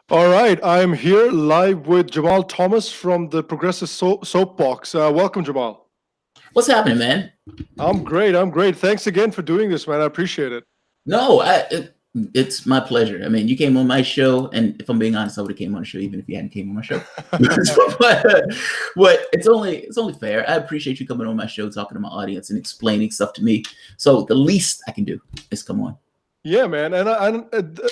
All right, I'm here live with Jamarl Thomas from the Progressive Soapbox. Welcome, Jamal. What's happening, man? I'm great. I'm great. Thanks again for doing this, man. I appreciate it. No, it's my pleasure. I mean, you came on my show, and if I'm being honest, I would have came on the show even if you hadn't came on my show. but it's only fair. I appreciate you coming on my show, talking to my audience, and explaining stuff to me. So the least I can do is come on. Yeah, man, and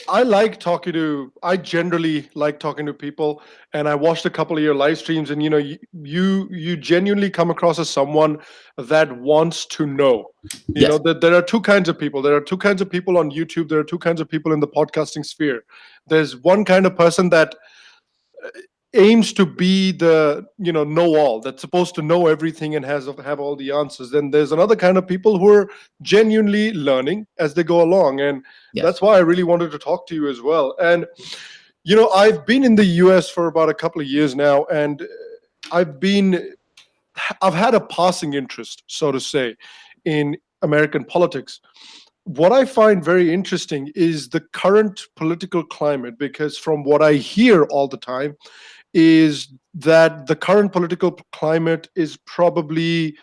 I like talking to. I generally like talking to people, and I watched a couple of your live streams, and you genuinely come across as someone that wants to know. You know Yes. that there are two kinds of people. There are two kinds of people on YouTube. There are two kinds of people in the podcasting sphere. There's one kind of person that aims to be the know all, that's supposed to know everything and have all the answers. Then there's another kind of people who are genuinely learning as they go along, and Yes. that's why I really wanted to talk to you as well. And I've been in the US for about a couple of years now, and i've been I've had a passing interest, so to say, in American politics. What I find very interesting is the current political climate, because from what I hear all the time is that the current political climate is probably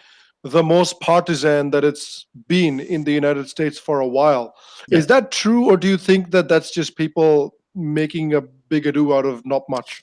the most partisan that it's been in the United States for a while. Is Yes. that true, or do you think that that's just people making a big ado out of not much?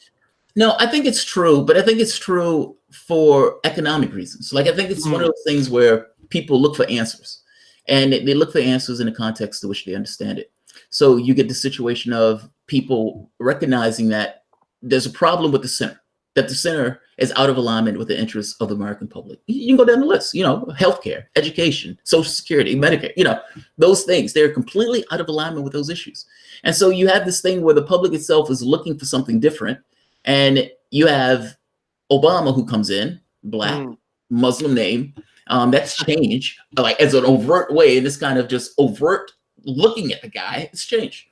No, I think it's true, but I think it's true for economic reasons. Like I think it's one of Mm, those things where people look for answers, and they look for answers in the context to which they understand it. So you get the situation of people recognizing that there's a problem with the center, that the center is out of alignment with the interests of the American public. You can go down the list, healthcare, education, Social Security, Medicare, those things, they're completely out of alignment with those issues. And so you have this thing where the public itself is looking for something different. And you have Obama who comes in, black, mm, Muslim name. That's change, like as an overt way, and this kind of just overt looking at the guy, it's change.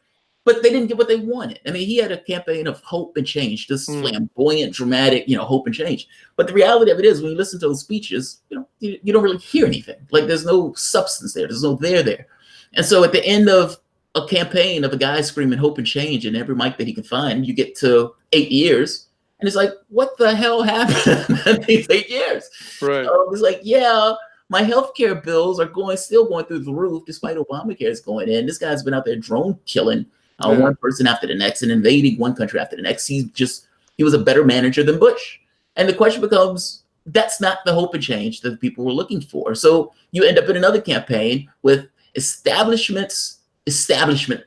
But they didn't get what they wanted. I mean, he had a campaign of hope and change, this mm. flamboyant, dramatic, hope and change. But the reality of it is, when you listen to those speeches, you don't really hear anything. Like there's no substance there. There's no there. And so at the end of a campaign of a guy screaming hope and change in every mic that he can find, you get to 8 years, and it's like, what the hell happened in these 8 years? Right. It's like, yeah, my healthcare bills are still going through the roof despite Obamacare is going in. This guy's been out there drone killing Yeah. one person after the next and invading one country after the next. He was a better manager than Bush. And the question becomes, that's not the hope and change that the people were looking for. So you end up in another campaign with establishment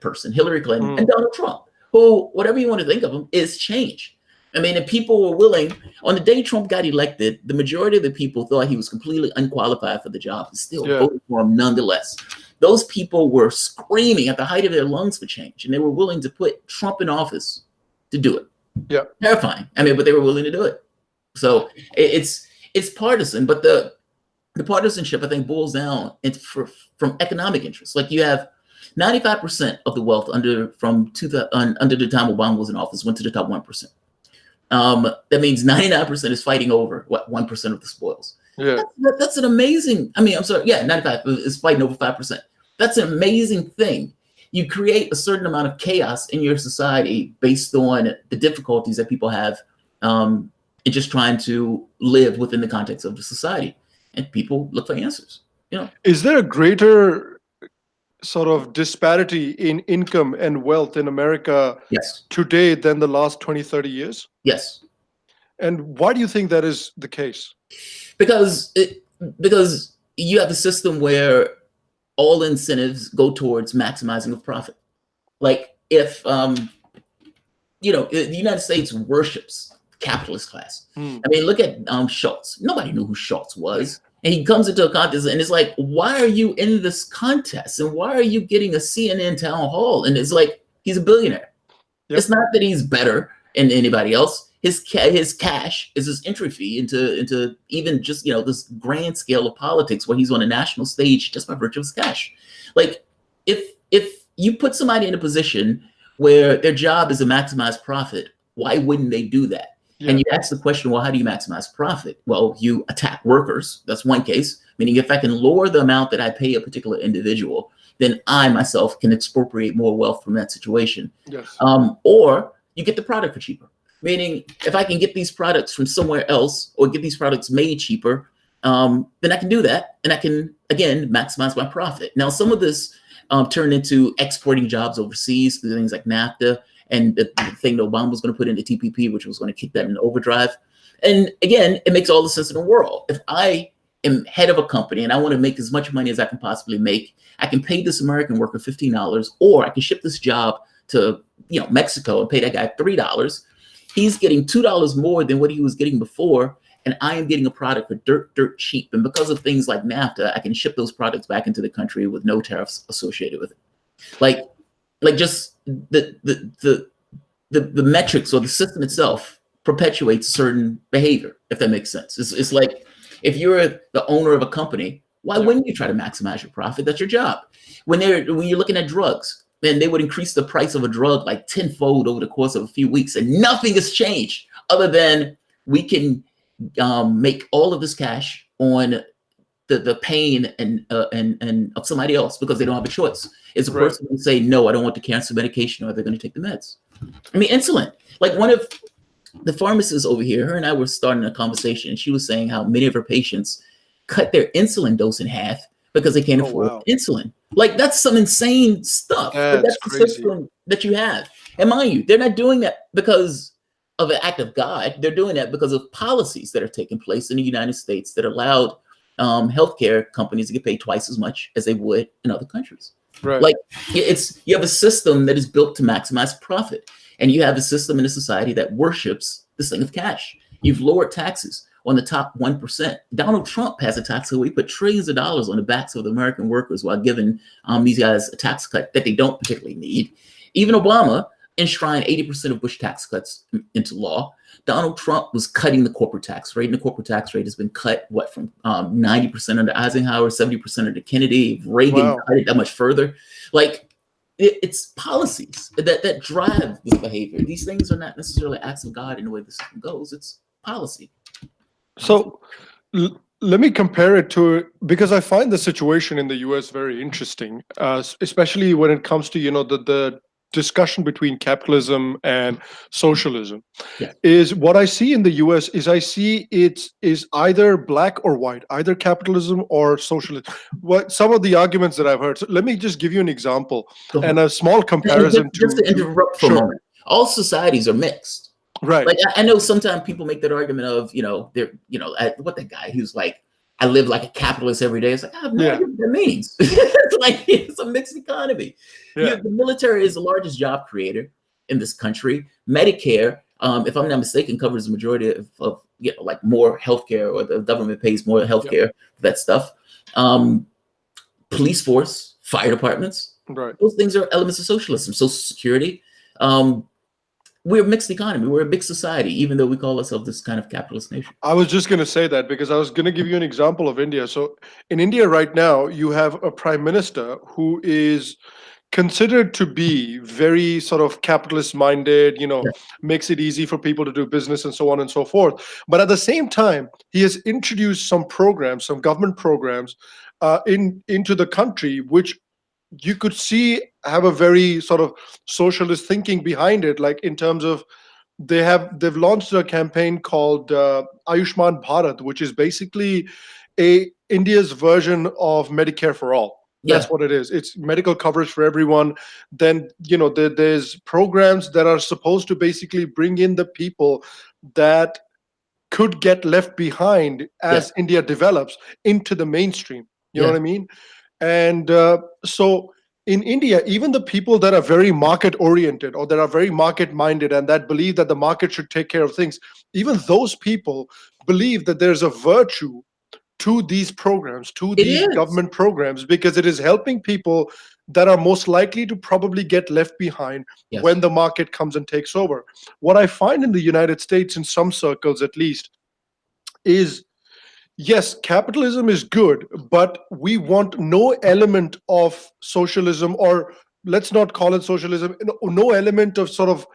person, Hillary Clinton and Mm, Donald Trump, who, whatever you want to think of them, is change. I mean, and people were willing, on the day Trump got elected, the majority of the people thought he was completely unqualified for the job and still yeah. voted for him nonetheless. Those people were screaming at the height of their lungs for change, and they were willing to put Trump in office to do it. Yeah. Terrifying. I mean, but they were willing to do it. So it's partisan, but the partisanship, I think, boils down from economic interests. Like you have 95% of the wealth under the time Obama was in office went to the top 1%. That means 99% is fighting over 1% of the spoils. Yeah. That's an amazing. I mean, I'm sorry. Yeah, 95 is fighting over 5%. That's an amazing thing. You create a certain amount of chaos in your society based on the difficulties that people have in just trying to live within the context of the society, and people look for answers. Is there a greater sort of disparity in income and wealth in America Yes. today than the last 20, 30 years? Yes. And why do you think that is the case? Because you have a system where all incentives go towards maximizing of profit. Like if the United States worships the capitalist class. Mm, I mean, look at Schultz. Nobody knew who Schultz was. And he comes into a contest and it's like, why are you in this contest? And why are you getting a CNN town hall? And it's like, he's a billionaire. Yep. It's not that he's better than anybody else. His cash is his entry fee into even just, this grand scale of politics where he's on a national stage just by virtue of his cash. Like if you put somebody in a position where their job is to maximize profit, why wouldn't they do that? yeah. And you ask the question, well, how do you maximize profit? Well, you attack workers. That's one case. Meaning if I can lower the amount that I pay a particular individual, then I myself can expropriate more wealth from that situation. Yes. Or you get the product for cheaper. Meaning, if I can get these products from somewhere else or get these products made cheaper, then I can do that, and I can again maximize my profit. Now, some of this turned into exporting jobs overseas through things like NAFTA and the thing that Obama was going to put into TPP, which was going to kick that into overdrive. And again, it makes all the sense in the world. If I am head of a company and I want to make as much money as I can possibly make, I can pay this American worker $15, or I can ship this job to Mexico and pay that guy $3. He's getting $2 more than what he was getting before, and I am getting a product for dirt cheap. And because of things like NAFTA, I can ship those products back into the country with no tariffs associated with it. Like just the metrics or the system itself perpetuates certain behavior, if that makes sense. It's like if you're the owner of a company, why wouldn't you try to maximize your profit? That's your job. When you're looking at drugs, then they would increase the price of a drug like tenfold over the course of a few weeks, and nothing has changed other than we can make all of this cash on the pain and of somebody else because they don't have a choice. It's a person who say, no, I don't want the cancer medication, or they're going to take the meds. I mean, insulin. Like one of the pharmacists over here, her and I were starting a conversation, and she was saying how many of her patients cut their insulin dose in half because they can't afford insulin. Like that's some insane stuff. That's the system that you have. And mind you, they're not doing that because of an act of God. They're doing that because of policies that are taking place in the United States that allowed healthcare companies to get paid twice as much as they would in other countries. Right. Like you have a system that is built to maximize profit, and you have a system in a society that worships this thing of cash. You've lowered taxes on the top 1%. Donald Trump has a tax where he put trillions of dollars on the backs of the American workers while giving these guys a tax cut that they don't particularly need. Even Obama enshrined 80% of Bush tax cuts into law. Donald Trump was cutting the corporate tax rate, and the corporate tax rate has been cut, from 90% under Eisenhower, 70% under Kennedy. Reagan cut it that much further. Like, it's policies that drive this behavior. These things are not necessarily acts of God in the way the system goes. It's policy. So let me compare it to, because I find the situation in the US very interesting, especially when it comes to, the discussion between capitalism and socialism. Is what I see in the US is I see it is either black or white, either capitalism or socialism. What some of the arguments that I've heard. So let me just give you an example and a small comparison just to interrupt for a moment. All societies are mixed. Right. Like I know sometimes people make that argument of, they're, what that guy who's like, I live like a capitalist every day. It's like, I have no idea what that means. It's like, it's a mixed economy. The military is the largest job creator in this country. Medicare, if I'm not mistaken, covers the majority of like more healthcare, or the government pays more healthcare for that stuff. Police force, fire departments, those things are elements of socialism. Social security. We're a mixed economy. We're a big society, even though we call ourselves this kind of capitalist nation. I was just going to say that because I was going to give you an example of India. So in India right now, you have a prime minister who is considered to be very sort of capitalist minded, makes it easy for people to do business and so on and so forth. But at the same time, he has introduced some programs, some government programs into the country, which you could see have a very sort of socialist thinking behind it, like in terms of they've launched a campaign called Ayushman Bharat, which is basically India's version of Medicare for all. That's what it is. It's medical coverage for everyone. Then, there's programs that are supposed to basically bring in the people that could get left behind as India develops into the mainstream. You know what I mean? And so in India, even the people that are very market oriented or that are very market minded and that believe that the market should take care of things, even those people believe that there's a virtue to these programs, to these government programs, because it is helping people that are most likely to probably get left behind when the market comes and takes over. What I find in the United States, in some circles at least, is yes, capitalism is good, but we want no element of socialism, or let's not call it socialism, no element of sort of,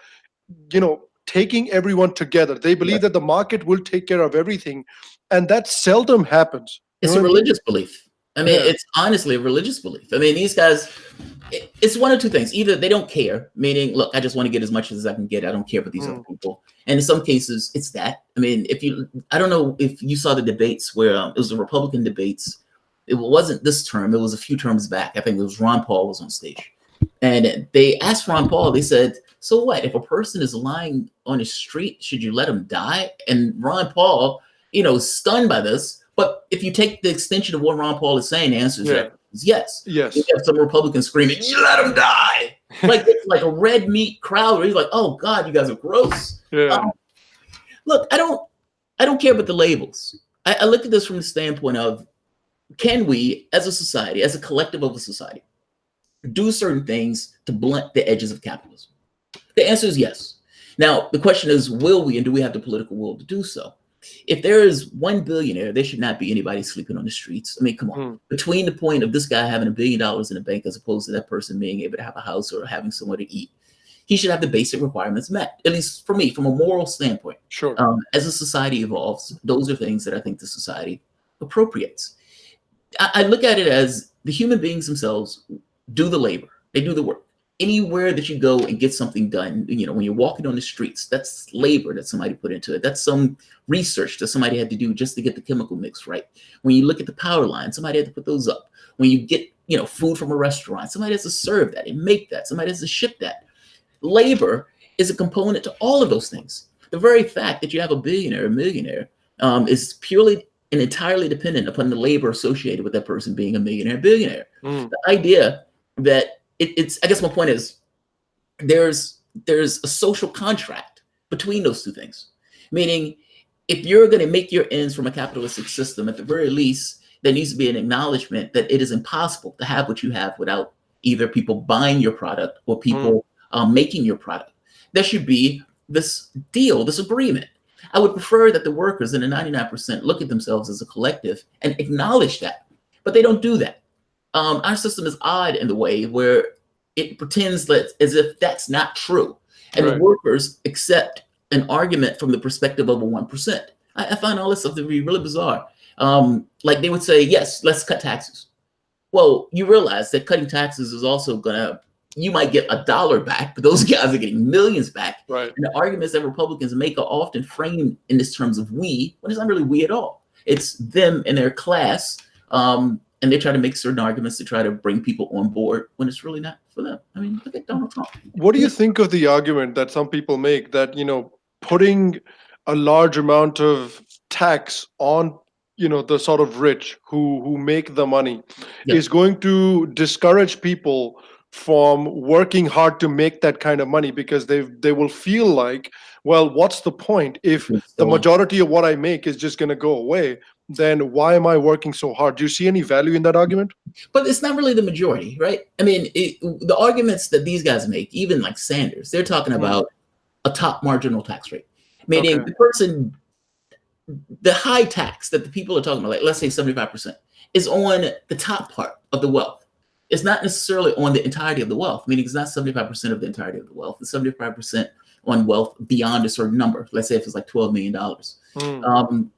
taking everyone together. They believe that the market will take care of everything, and that seldom happens. It's a religious belief. I mean, it's honestly a religious belief. I mean, these guys, it's one of two things. Either they don't care, meaning, look, I just want to get as much as I can get. I don't care about these other people. And in some cases, it's that. I mean, I don't know if you saw the debates where it was the Republican debates. It wasn't this term. It was a few terms back. I think it was Ron Paul was on stage. And they asked Ron Paul, they said, so what? If a person is lying on the street, should you let him die? And Ron Paul, stunned by this. But if you take the extension of what Ron Paul is saying, the answer is yes. Yes. You have some Republicans screaming, you let him die. It's like a red meat crowd where he's like, oh God, you guys are gross. Yeah. Look, I don't care about the labels. I look at this from the standpoint of, can we, as a society, as a collective of a society, do certain things to blunt the edges of capitalism? The answer is yes. Now, the question is, will we, and do we have the political will to do so? If there is one billionaire, there should not be anybody sleeping on the streets. I mean, come on. Between the point of this guy having $1 billion in the bank as opposed to that person being able to have a house or having somewhere to eat, he should have the basic requirements met, at least for me, from a moral standpoint. Sure. As a society evolves, those are things that I think the society appropriates. I look at it as the human beings themselves do the labor. They do the work. Anywhere that you go and get something done, when you're walking on the streets, that's labor that somebody put into it. That's some research that somebody had to do just to get the chemical mix right. When you look at the power line, somebody had to put those up. When you get, food from a restaurant, somebody has to serve that and make that. Somebody has to ship that. Labor is a component to all of those things. The very fact that you have a billionaire, a millionaire, is purely and entirely dependent upon the labor associated with that person being a millionaire, billionaire. The idea that it's, I guess my point is, there's a social contract between those two things. Meaning, if you're going to make your ends from a capitalistic system, at the very least, there needs to be an acknowledgement that it is impossible to have what you have without either people buying your product or people making your product. There should be this deal, this agreement. I would prefer that the workers and the 99% look at themselves as a collective and acknowledge that, but they don't do that. Our system is odd in the way where it pretends that as if that's not true. And the workers accept an argument from the perspective of a 1%. I find all this stuff to be really bizarre. Like they would say, yes, let's cut taxes. Well, you realize that cutting taxes is also you might get $1 back, but those guys are getting millions back. Right. And the arguments that Republicans make are often framed in this terms of we, when it's not really we at all. It's them and their class. And they try to make certain arguments to try to bring people on board when it's really not for them. I mean, look at Donald Trump. What do you think of the argument that some people make that, putting a large amount of tax on, the sort of rich who make the money is going to discourage people from working hard to make that kind of money because they will feel like, well, what's the point if the majority of what I make is just going to go away? Then why am I working so hard? Do you see any value in that argument? But it's not really the majority, right? I mean, the arguments that these guys make, even like Sanders, they're talking about a top marginal tax rate, meaning the high tax that the people are talking about, like let's say 75%, is on the top part of the wealth. It's not necessarily on the entirety of the wealth, meaning it's not 75% of the entirety of the wealth. It's 75% on wealth beyond a certain number. Let's say if it's like $12 million.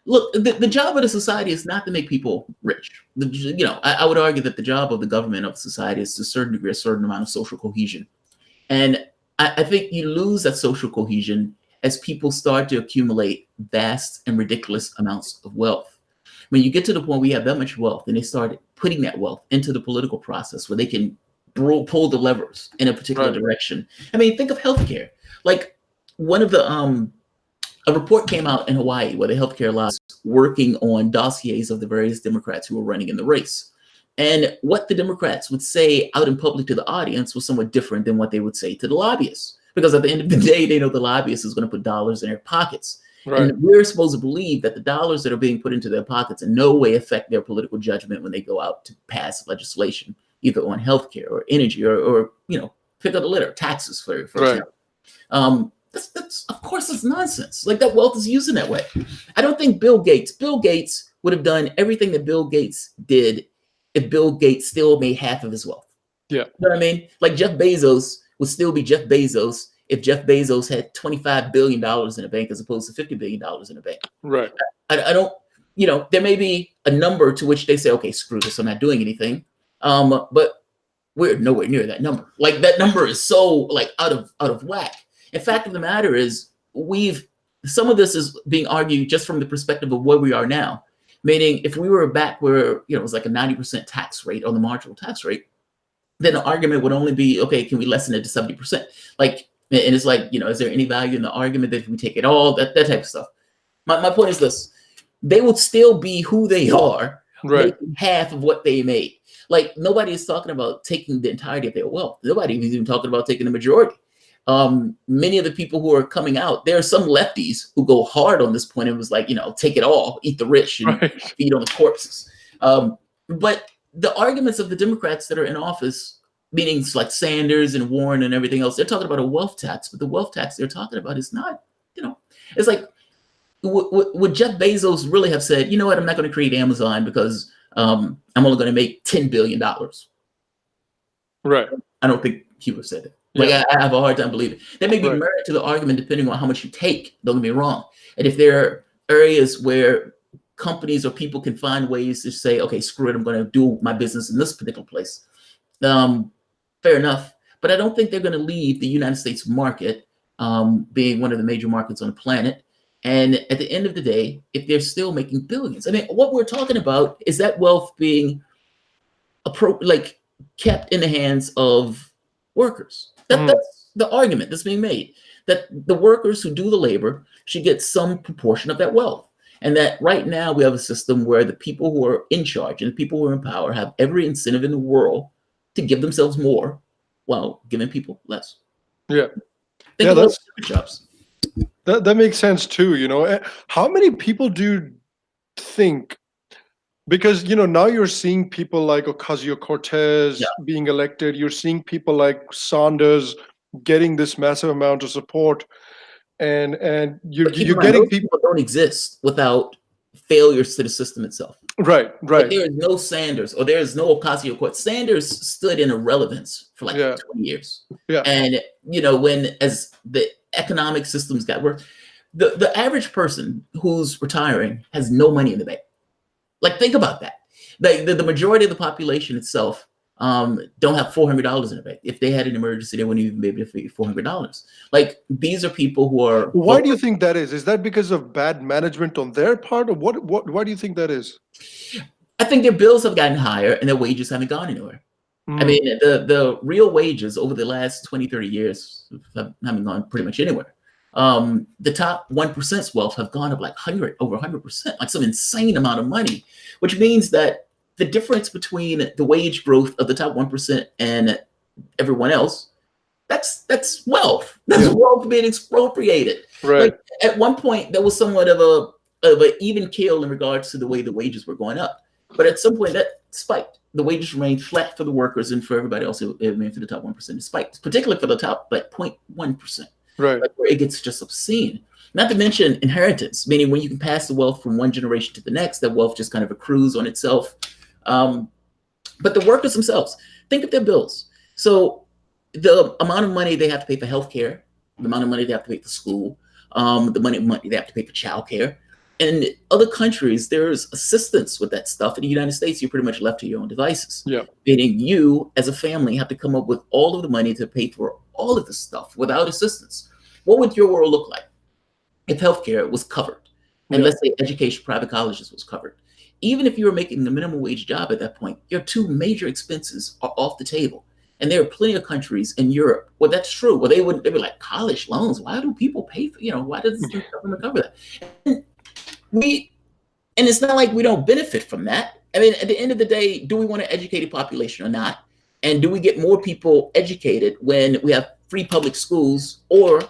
Look, the job of the society is not to make people rich. I would argue that the job of the government of society is to a certain degree, a certain amount of social cohesion. And I think you lose that social cohesion as people start to accumulate vast and ridiculous amounts of wealth. When you get to the point where you have that much wealth and they start putting that wealth into the political process where they can pull the levers in a particular direction. I mean, think of healthcare. Like one of the, a report came out in Hawaii where the healthcare law is working on dossiers of the various Democrats who were running in the race. And what the Democrats would say out in public to the audience was somewhat different than what they would say to the lobbyists. Because at the end of the day, they know the lobbyist is going to put dollars in their pockets. And we're supposed to believe that the dollars that are being put into their pockets in no way affect their political judgment when they go out to pass legislation, either on healthcare or energy or pick up the litter, taxes, for example. That's of course it's nonsense. Like that wealth is used in that way. I don't think Bill Gates would have done everything that Bill Gates did if Bill Gates still made half of his wealth. Yeah. You know what I mean? Like Jeff Bezos would still be Jeff Bezos if Jeff Bezos had $25 billion in a bank as opposed to $50 billion in a bank. Right. I don't, there may be a number to which they say, okay, screw this, I'm not doing anything. But we're nowhere near that number. Like that number is so like out of whack. In fact of the matter is some of this is being argued just from the perspective of where we are now. Meaning if we were back where, it was like a 90% tax rate on the marginal tax rate, then the argument would only be, okay, can we lessen it to 70%? Like, and it's like, is there any value in the argument that if we take it all, that type of stuff? My point is this: they would still be who they are, right, making half of what they made. Like nobody is talking about taking the entirety of their wealth. Nobody is even talking about taking the majority. Many of the people who are coming out, there are some lefties who go hard on this point and was like, take it all, eat the rich and feed on the corpses. But the arguments of the Democrats that are in office, meaning like Sanders and Warren and everything else, they're talking about a wealth tax, but the wealth tax they're talking about is not, it's like, would Jeff Bezos really have said, you know what, I'm not going to create Amazon because I'm only going to make $10 billion. Right. I don't think he would have said it. Like I have a hard time believing. There may be merit to the argument depending on how much you take. Don't get me wrong. And if there are areas where companies or people can find ways to say, okay, screw it, I'm going to do my business in this particular place. Fair enough. But I don't think they're going to leave the United States market, being one of the major markets on the planet. And at the end of the day, if they're still making billions, I mean, what we're talking about is that wealth being kept in the hands of workers. That's the argument that's being made, that the workers who do the labor should get some proportion of that wealth. And that right now we have a system where the people who are in charge and the people who are in power have every incentive in the world to give themselves more while giving people less. Yeah. Think of those jobs. That makes sense too. How many people do you think, because now you're seeing people like Ocasio-Cortez being elected, you're seeing people like Sanders getting this massive amount of support, and you're getting people don't exist without failures to the system itself. Right. Like there is no Sanders or there is no Ocasio-Cortez. Sanders stood in irrelevance for like 20 years. Yeah. And as the economic systems got worse, the average person who's retiring has no money in the bank. Like think about that. The majority of the population itself don't have $400 in the bank. If they had an emergency, they wouldn't even be able to figure $400. Like these are people who are. Why do you think that is? Is that because of bad management on their part, or what? Why do you think that is? I think their bills have gotten higher and their wages haven't gone anywhere. I mean, the real wages over the last 20, 30 years haven't gone pretty much anywhere. The top 1%'s wealth have gone up like over 100%, like some insane amount of money, which means that the difference between the wage growth of the top 1% and everyone else, that's wealth. That's wealth being expropriated. Right. Like, at one point, there was somewhat of a even keel in regards to the way the wages were going up. But at some point, that spiked. The wages remained flat for the workers, and for everybody else, it remained for the top 1%. It spiked, particularly for the top 0.1%. Right. Like where it gets just obscene. Not to mention inheritance, meaning when you can pass the wealth from one generation to the next, that wealth just kind of accrues on itself. But the workers themselves, think of their bills. So the amount of money they have to pay for healthcare, the amount of money they have to pay for school, the money they have to pay for childcare. In other countries, there's assistance with that stuff. In the United States, you're pretty much left to your own devices. Yeah. Meaning you, as a family, have to come up with all of the money to pay for all of this stuff without assistance. What would your world look like if healthcare was covered? And let's say education, private colleges was covered. Even if you were making the minimum wage job at that point, your two major expenses are off the table. And there are plenty of countries in Europe where that's true. Where they'd be like, college loans, why do people pay for, why does the government cover that? And it's not like we don't benefit from that. I mean, at the end of the day, do we want an educated population or not? And do we get more people educated when we have free public schools or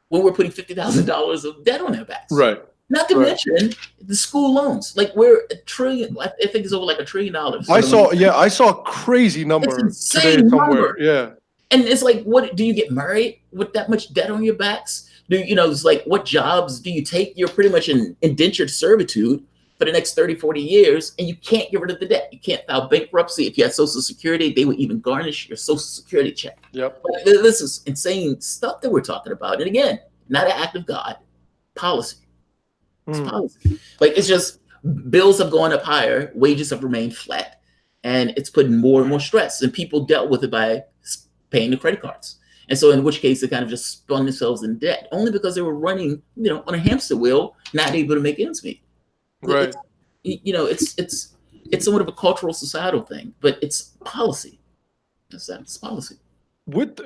when we're putting $50,000 of debt on their backs? Right. Not to mention the school loans. Like we're $1 trillion. I think it's over like $1 trillion. I saw a crazy number today somewhere. Yeah. And it's like, what do you get married with that much debt on your backs? It's like, what jobs do you take? You're pretty much in indentured servitude for the next 30, 40 years, and you can't get rid of the debt. You can't file bankruptcy. If you had Social Security, they would even garnish your Social Security check. Yep. Like, this is insane stuff that we're talking about. And again, not an act of God, policy. It's policy. Like, it's just bills have gone up higher, wages have remained flat, and it's putting more and more stress. And people dealt with it by paying the credit cards. And so in which case they kind of just spun themselves in debt only because they were running, on a hamster wheel, not able to make ends meet. Right. It's somewhat of a cultural societal thing, but it's policy. It's policy. With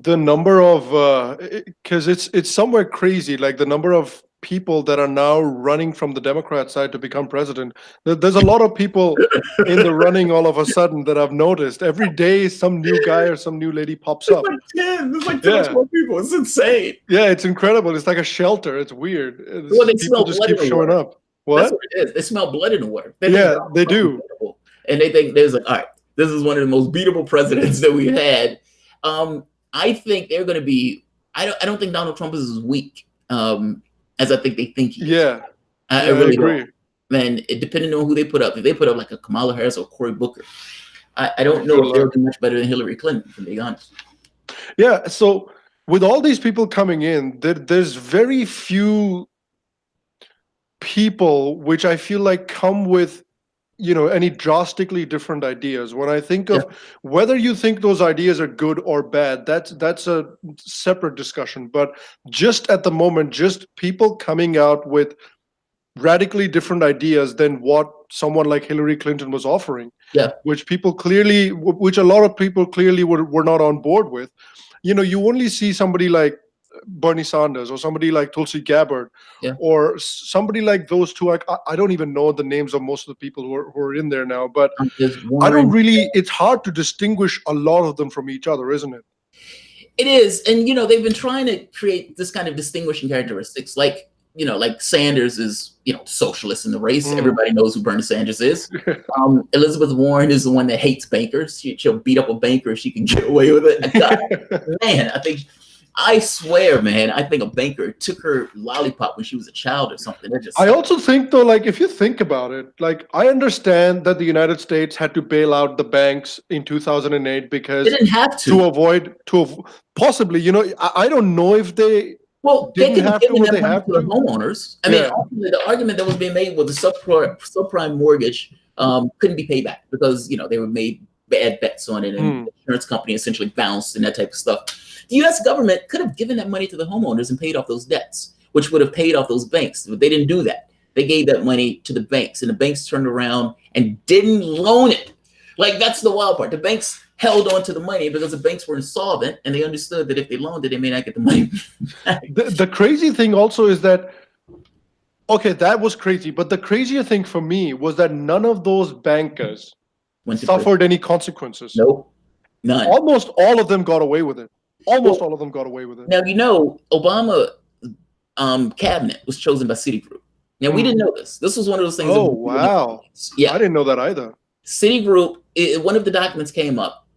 the number of because it's somewhere crazy, like the number of people that are now running from the Democrat side to become president. There's a lot of people in the running all of a sudden that I've noticed. Every day some new guy or some new lady pops up. There's like 10 or 12 people. It's insane. Yeah, it's incredible. It's like a shelter. It's weird. Well, they people smell just blood keep in the showing water. up. What? That's what it is. They smell blood in the water. They do. Incredible. And they think there's like, all right, this is one of the most beatable presidents that we've had. I think they're going to be. I don't think Donald Trump is as weak as I think they think he is. Yeah, I really agree. Don't. And depending on who they put up, if they put up like a Kamala Harris or Cory Booker, I don't know if they'll be much better than Hillary Clinton, to be honest. Yeah. So with all these people coming in, there's very few people which I feel like come with any drastically different ideas. When I think of whether you think those ideas are good or bad, that's a separate discussion. But just at the moment, just people coming out with radically different ideas than what someone like Hillary Clinton was offering, which a lot of people clearly were not on board with. You only see somebody like Bernie Sanders or somebody like Tulsi Gabbard or somebody like those two. I don't even know the names of most of the people who are in there now, but I don't really, it's hard to distinguish a lot of them from each other, isn't it? It is. And, they've been trying to create this kind of distinguishing characteristics. Like Sanders is, socialist in the race. Everybody knows who Bernie Sanders is. Elizabeth Warren is the one that hates bankers. She'll beat up a banker if she can get away with it. Man, I swear, man, I think a banker took her lollipop when she was a child or something. I also think, though, like, if you think about it, like, I understand that the United States had to bail out the banks in 2008 because they didn't have to avoid possibly, I don't know if they they could have given they have to the homeowners. I mean, ultimately, the argument that was being made was the subprime mortgage couldn't be paid back because, they were made bad bets on it and the insurance company essentially bounced and that type of stuff. The U.S. government could have given that money to the homeowners and paid off those debts, which would have paid off those banks. But they didn't do that. They gave that money to the banks, and the banks turned around and didn't loan it. Like, that's the wild part. The banks held on to the money because the banks were insolvent, and they understood that if they loaned it, they may not get the money back. The crazy thing also is that, okay, that was crazy. But the crazier thing for me was that none of those bankers suffered any consequences. Nope, none. Almost all of them got away with it. All of them got away with it. Now, Obama cabinet was chosen by Citigroup. Now, we didn't know this. This was one of those things. Oh, wow. Yeah. I didn't know that either. Citigroup, one of the documents came up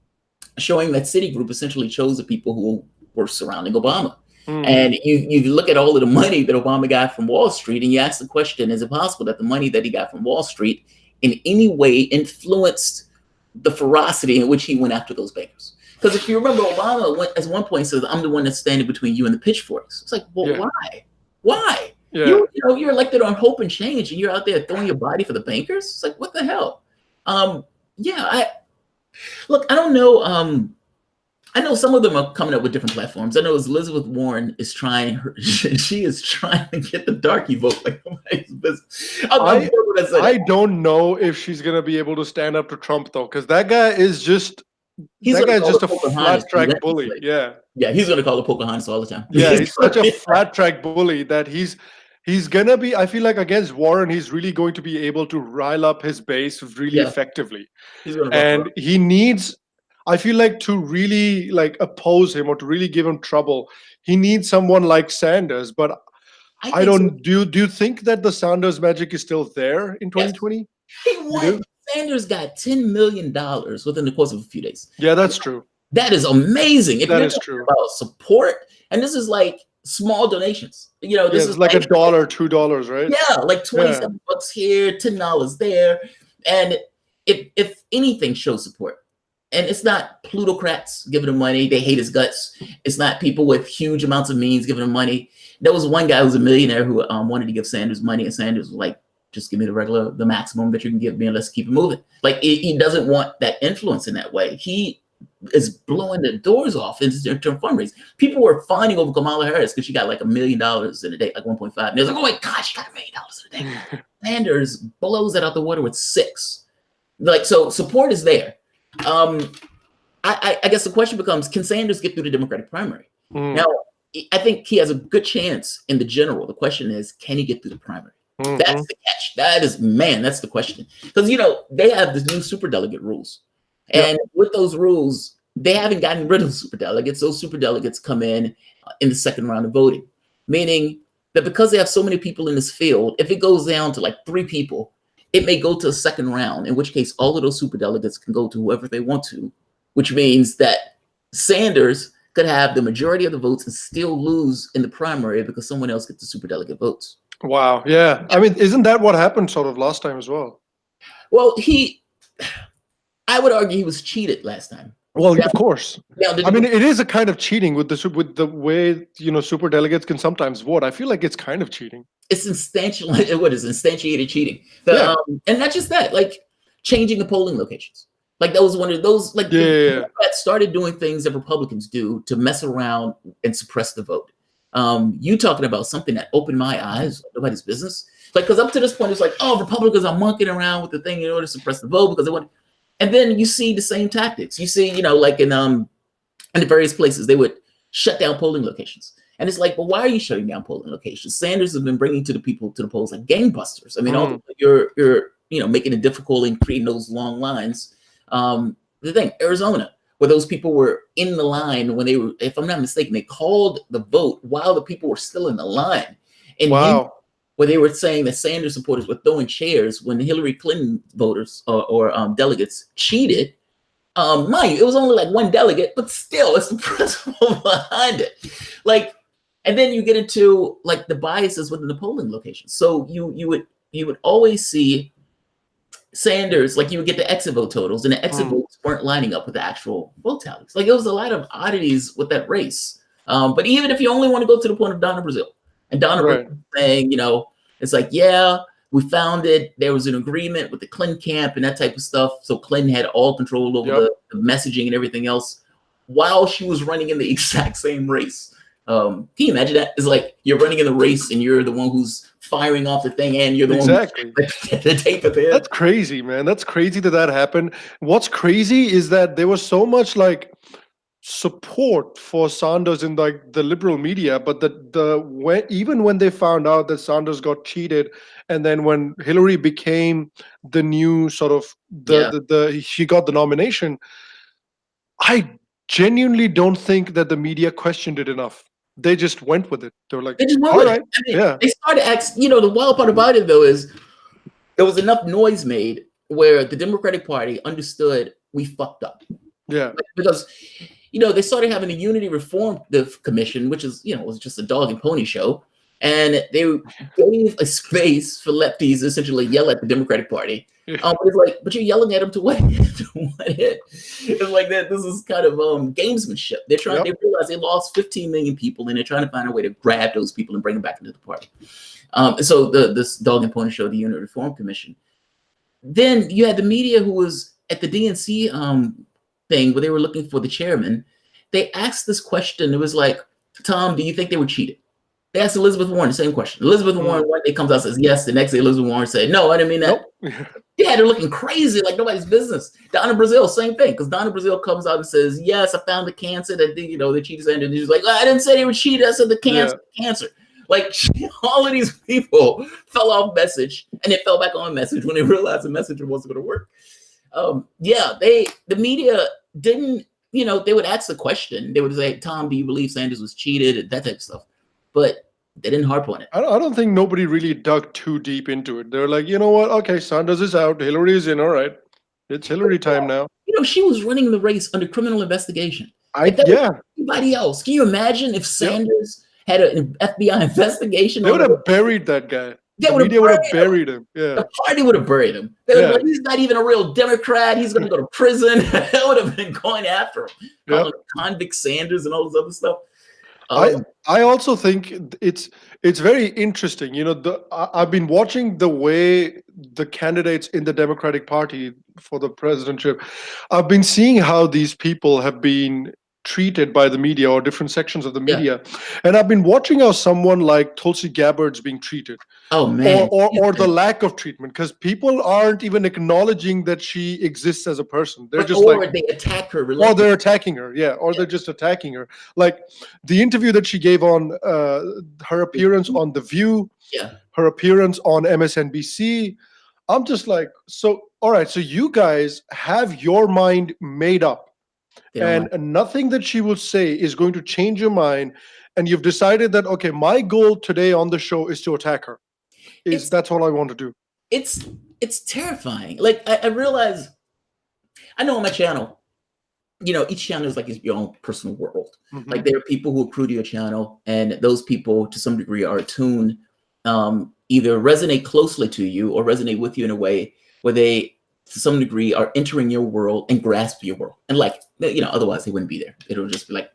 showing that Citigroup essentially chose the people who were surrounding Obama. And you look at all of the money that Obama got from Wall Street and you ask the question, is it possible that the money that he got from Wall Street in any way influenced the ferocity in which he went after those bankers? Because if you remember, Obama at one point says, "I'm the one that's standing between you and the pitchforks." It's like, well, why? Why? Yeah. You're elected on hope and change, and you're out there throwing your body for the bankers. It's like, what the hell? I don't know. I know some of them are coming up with different platforms. I know Elizabeth Warren is trying. She is trying to get the darky vote like nobody's business. I don't know if she's gonna be able to stand up to Trump though, because that guy is just. That guy's just a flat track bully. Yeah, he's gonna call the Pocahontas all the time. Yeah, he's such a flat track bully that he's gonna be. I feel like against Warren, he's really going to be able to rile up his base really effectively. And he needs. I feel like to really oppose him or to really give him trouble, he needs someone like Sanders. But I don't. So. Do you think that the Sanders magic is still there in 2020? He won. Sanders got $10 million within the course of a few days. Yeah, that's true. That is amazing. That is true. About support, and this is like small donations. This is like $1, $2, right? Yeah, like $27 here, $10 there, and if anything shows support, and it's not plutocrats giving him money. They hate his guts. It's not people with huge amounts of means giving him money. There was one guy who was a millionaire who wanted to give Sanders money, and Sanders was like, just give me the maximum that you can give me, and let's keep it moving. Like he doesn't want that influence in that way. He is blowing the doors off in terms of fundraising. People were fawning over Kamala Harris because she got like $1 million in a day, like 1.5. And they're like, oh my gosh, she got $1 million in a day. Sanders blows that out the water with 6. Like, so support is there. I guess the question becomes, can Sanders get through the Democratic primary? Now, I think he has a good chance in the general. The question is, can he get through the primary? That's the catch. That's the question. Because, they have the new superdelegate rules. And with those rules, they haven't gotten rid of superdelegates. Those superdelegates come in the second round of voting, meaning that because they have so many people in this field, if it goes down to like 3 people, it may go to a second round, in which case all of those superdelegates can go to whoever they want to, which means that Sanders could have the majority of the votes and still lose in the primary because someone else gets the superdelegate votes. Wow. Yeah. I mean, isn't that what happened sort of last time as well? Well, I would argue he was cheated last time. Well, of course. I mean, it is a kind of cheating with the way super delegates can sometimes vote. I feel like it's kind of cheating. It's instantiated cheating. And not just that, like changing the polling locations. Like that was one of those. Like Democrats started doing things that Republicans do to mess around and suppress the vote. You talking about something that opened my eyes, nobody's business. Like, because up to this point, it's like, oh, Republicans are monkeying around with the thing in order to suppress the vote because they want. And then you see the same tactics. You see, like in the various places, they would shut down polling locations. And it's like, well, why are you shutting down polling locations? Sanders has been bringing to the polls like gangbusters. I mean, ultimately, you're making it difficult and creating those long lines. The thing, Arizona, where those people were in the line when they were, if I'm not mistaken, they called the vote while the people were still in the line. And where they were saying that Sanders supporters were throwing chairs when Hillary Clinton voters or delegates cheated. Mind you, it was only like 1 delegate, but still, it's the principle behind it. Like, and then you get into like the biases within the polling locations. So you would always see Sanders, like you would get the exit vote totals, and the exit votes weren't lining up with the actual vote tallies. Like it was a lot of oddities with that race. But even if you only want to go to the point of Donna Brazile, and Donna Brazile saying, it's like, yeah, we found it. There was an agreement with the Clinton camp and that type of stuff. So Clinton had all control over the messaging and everything else while she was running in the exact same race. Can you imagine that? It's like you're running in the race and you're the one who's firing off the thing and you're the one who's the tape at the end. That's crazy, man. That's crazy that happened. What's crazy is that there was so much like support for Sanders in like the liberal media, but even when they found out that Sanders got cheated, and then when Hillary became the new sort of she got the nomination, I genuinely don't think that the media questioned it enough. They just went with it. They were like, all right. They started asking, the wild part about it though is there was enough noise made where the Democratic Party understood we fucked up. Yeah. Because they started having a Unity Reform Commission, which is, was just a dog and pony show. And they gave a space for lefties to essentially yell at the Democratic Party. But it's like, but you're yelling at them to what hit? It's like that. This is kind of gamesmanship. They're trying. They realize they lost 15 million people, and they're trying to find a way to grab those people and bring them back into the party. So this dog and pony show, the Unity Reform Commission. Then you had the media who was at the DNC thing where they were looking for the chairman. They asked this question. It was like, Tom, do you think they were cheated? They asked Elizabeth Warren the same question. Elizabeth Warren one day comes out and says yes. The next day, Elizabeth Warren said, no, I didn't mean that. Nope. Yeah, they're looking crazy like nobody's business. Donna Brazile, same thing. Because Donna Brazile comes out and says, yes, I found the cancer that the cheaters ended. And she's like, I didn't say they were cheated. I said the cancer. Like all of these people fell off message and they fell back on message when they realized the messenger wasn't going to work. The media didn't, they would ask the question. They would say, Tom, do you believe Sanders was cheated? That type of stuff. But they didn't harp on it. I don't think nobody really dug too deep into it. They're like, you know what? Okay, Sanders is out. Hillary is in. All right. It's Hillary time now. She was running the race under criminal investigation. Anybody else? Can you imagine if Sanders had an FBI investigation? They would have buried that guy. The media would have buried him. Yeah. The party would have buried him. They would like, he's not even a real Democrat. He's going to go to prison. They would have been going after him. Calling him convict Sanders and all this other stuff. I also think it's very interesting. You know, I've been watching the way the candidates in the Democratic Party for the presidentship. I've been seeing how these people have been treated by the media or different sections of the Yeah. media, and I've been watching how someone like Tulsi Gabbard's being treated. Oh man. Or the lack of treatment, because people aren't even acknowledging that she exists as a person. They're just like, or they attack her. or they're attacking her, yeah, or they're just attacking her. Like the interview that she gave on her appearance on The View, her appearance on MSNBC. I'm just like, so all right, so you guys have your mind made up, and nothing that she will say is going to change your mind, and you've decided that, okay, my goal today on the show is to attack her. That's all I want to do. It's terrifying. Like I realize, I know on my channel, you know, each channel is like your own personal world. Mm-hmm. Like there are people who accrue to your channel, and those people to some degree are attuned, either resonate closely to you or resonate with you in a way where they, to some degree, are entering your world and grasp your world. And like, you know, otherwise they wouldn't be there. It'll just be like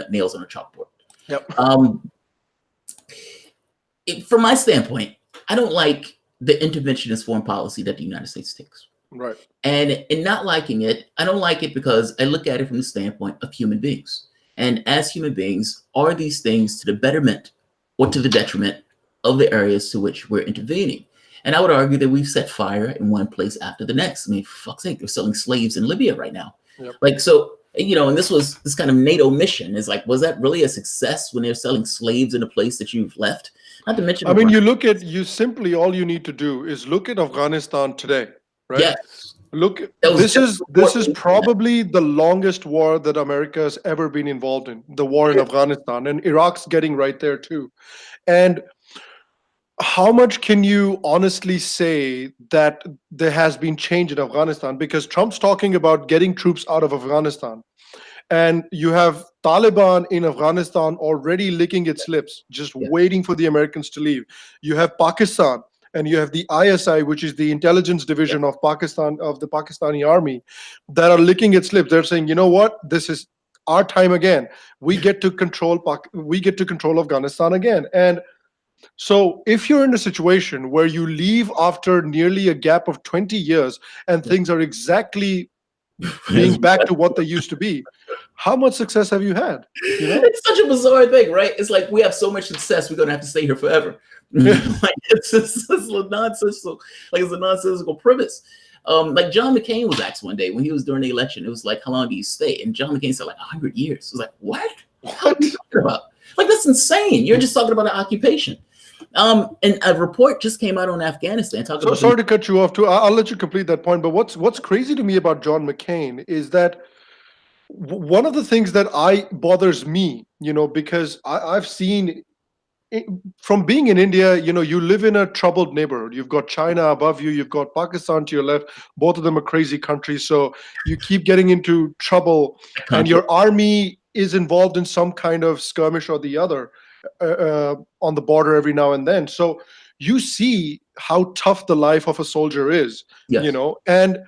nails on a chalkboard. Yep. From my standpoint, I don't like the interventionist foreign policy that the United States takes. Right. And in not liking it, I don't like it because I look at it from the standpoint of human beings. And as human beings, are these things to the betterment or to the detriment of the areas to which we're intervening? And I would argue that we've set fire in one place after the next. I mean, for fuck's sake, they're selling slaves in Libya right now. Yep. Like, so, you know, and this kind of NATO mission is like, was that really a success when they're selling slaves in a place that you've left? Not to mention, I mean, all you need to do is look at Afghanistan today, right? Yes. Look, this is probably the longest war that America has ever been involved in, the war in Afghanistan, and Iraq's getting right there too. And how much can you honestly say that there has been change in Afghanistan? Because Trump's talking about getting troops out of Afghanistan. And you have Taliban in Afghanistan already licking its lips, just waiting for the Americans to leave. You have Pakistan, and you have the ISI, which is the intelligence division of Pakistan, of the Pakistani army, that are licking its lips. They're saying, you know what, this is our time again. We get to control Afghanistan again. And so if you're in a situation where you leave after nearly a gap of 20 years and things are exactly being back to what they used to be, how much success have you had? You know? It's such a bizarre thing, right? It's like we have so much success, we're gonna have to stay here forever. Like it's a nonsensical, it's a nonsensical premise. Like John McCain was asked one day when he was during the election, it was like, how long do you stay? And John McCain said like 100 years. It was like, what? What are you talking about? Like, that's insane. You're just talking about an occupation. And a report just came out on Afghanistan talking about. Sorry to cut you off too. I'll let you complete that point. But what's crazy to me about John McCain is that one of the things that bothers me, you know, because I've seen from being in India, you know, you live in a troubled neighborhood. You've got China above you, you've got Pakistan to your left. Both of them are crazy countries. So you keep getting into trouble, and your army is involved in some kind of skirmish or the other on the border every now and then. So you see how tough the life of a soldier is, you know. And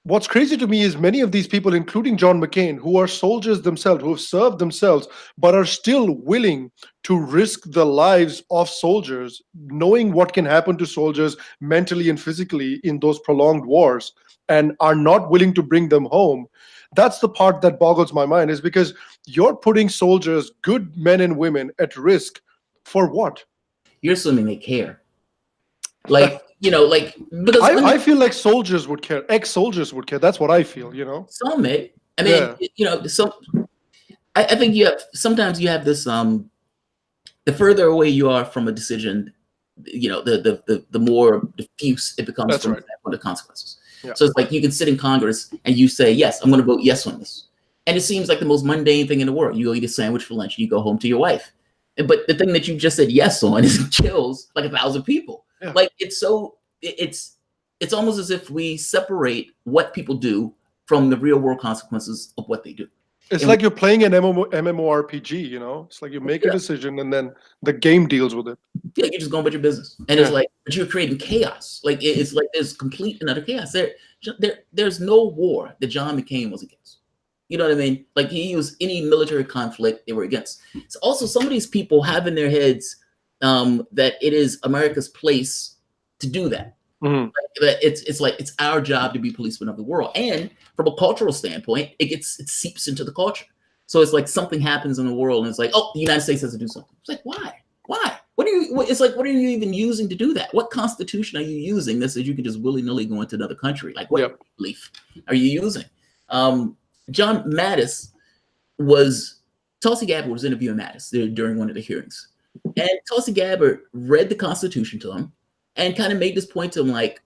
what's crazy to me is many of these people, including John McCain, who are soldiers themselves, who have served themselves, but are still willing to risk the lives of soldiers, knowing what can happen to soldiers mentally and physically in those prolonged wars, and are not willing to bring them home. That's the part that boggles my mind, is because you're putting soldiers, good men and women, at risk for what? You're assuming they care. Like, you know, like, because I feel like soldiers would care. Ex-soldiers would care. That's what I feel, you know? Some may. I mean, you know, I think sometimes you have this, the further away you are from a decision, you know, the more diffuse it becomes from the consequences. Yeah. So it's like you can sit in Congress and you say, yes, I'm going to vote yes on this. And it seems like the most mundane thing in the world. You go eat a sandwich for lunch and you go home to your wife. But the thing that you just said yes on is kills like 1,000 people. Yeah. Like it's almost as if we separate what people do from the real world consequences of what they do. It's like you're playing an MMORPG, you know? It's like you make a decision and then the game deals with it. Yeah, you're just going about your business. And it's like, but you're creating chaos. Like it's like there's complete and utter chaos. There's no war that John McCain was against. You know what I mean? Like he used any military conflict they were against. So also, some of these people have in their heads that it is America's place to do that. Mm-hmm. That it's like it's our job to be policemen of the world. And from a cultural standpoint, it seeps into the culture. So it's like something happens in the world, and it's like, oh, the United States has to do something. It's like, why? Why? It's like, what are you even using to do that? What constitution are you using that says you can just willy-nilly go into another country? Like, what belief are you using? John Mattis Tulsi Gabbard was interviewing Mattis during one of the hearings. And Tulsi Gabbard read the Constitution to him and kind of made this point to him, like,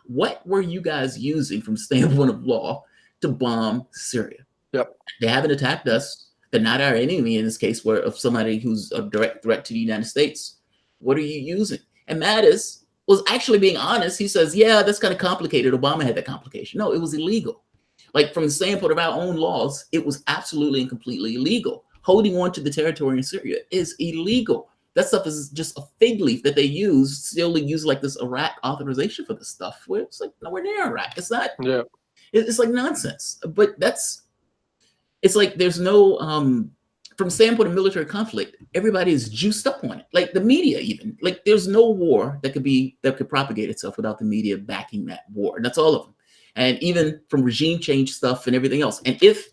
what were you guys using from the standpoint of law to bomb Syria? Yep. They haven't attacked us. They're not our enemy in this case, where of somebody who's a direct threat to the United States. What are you using? And Mattis was actually being honest. He says, yeah, that's kind of complicated. Obama had that complication. No, it was illegal. Like from the standpoint of our own laws, it was absolutely and completely illegal. Holding on to the territory in Syria is illegal. That stuff is just a fig leaf that they still use like this Iraq authorization for this stuff. Where it's like nowhere near Iraq. It's not. Yeah. It's like nonsense. But it's like there's no from the standpoint of military conflict, everybody is juiced up on it. Like the media, even like there's no war that could propagate itself without the media backing that war. And that's all of them. And even from regime change stuff and everything else. And if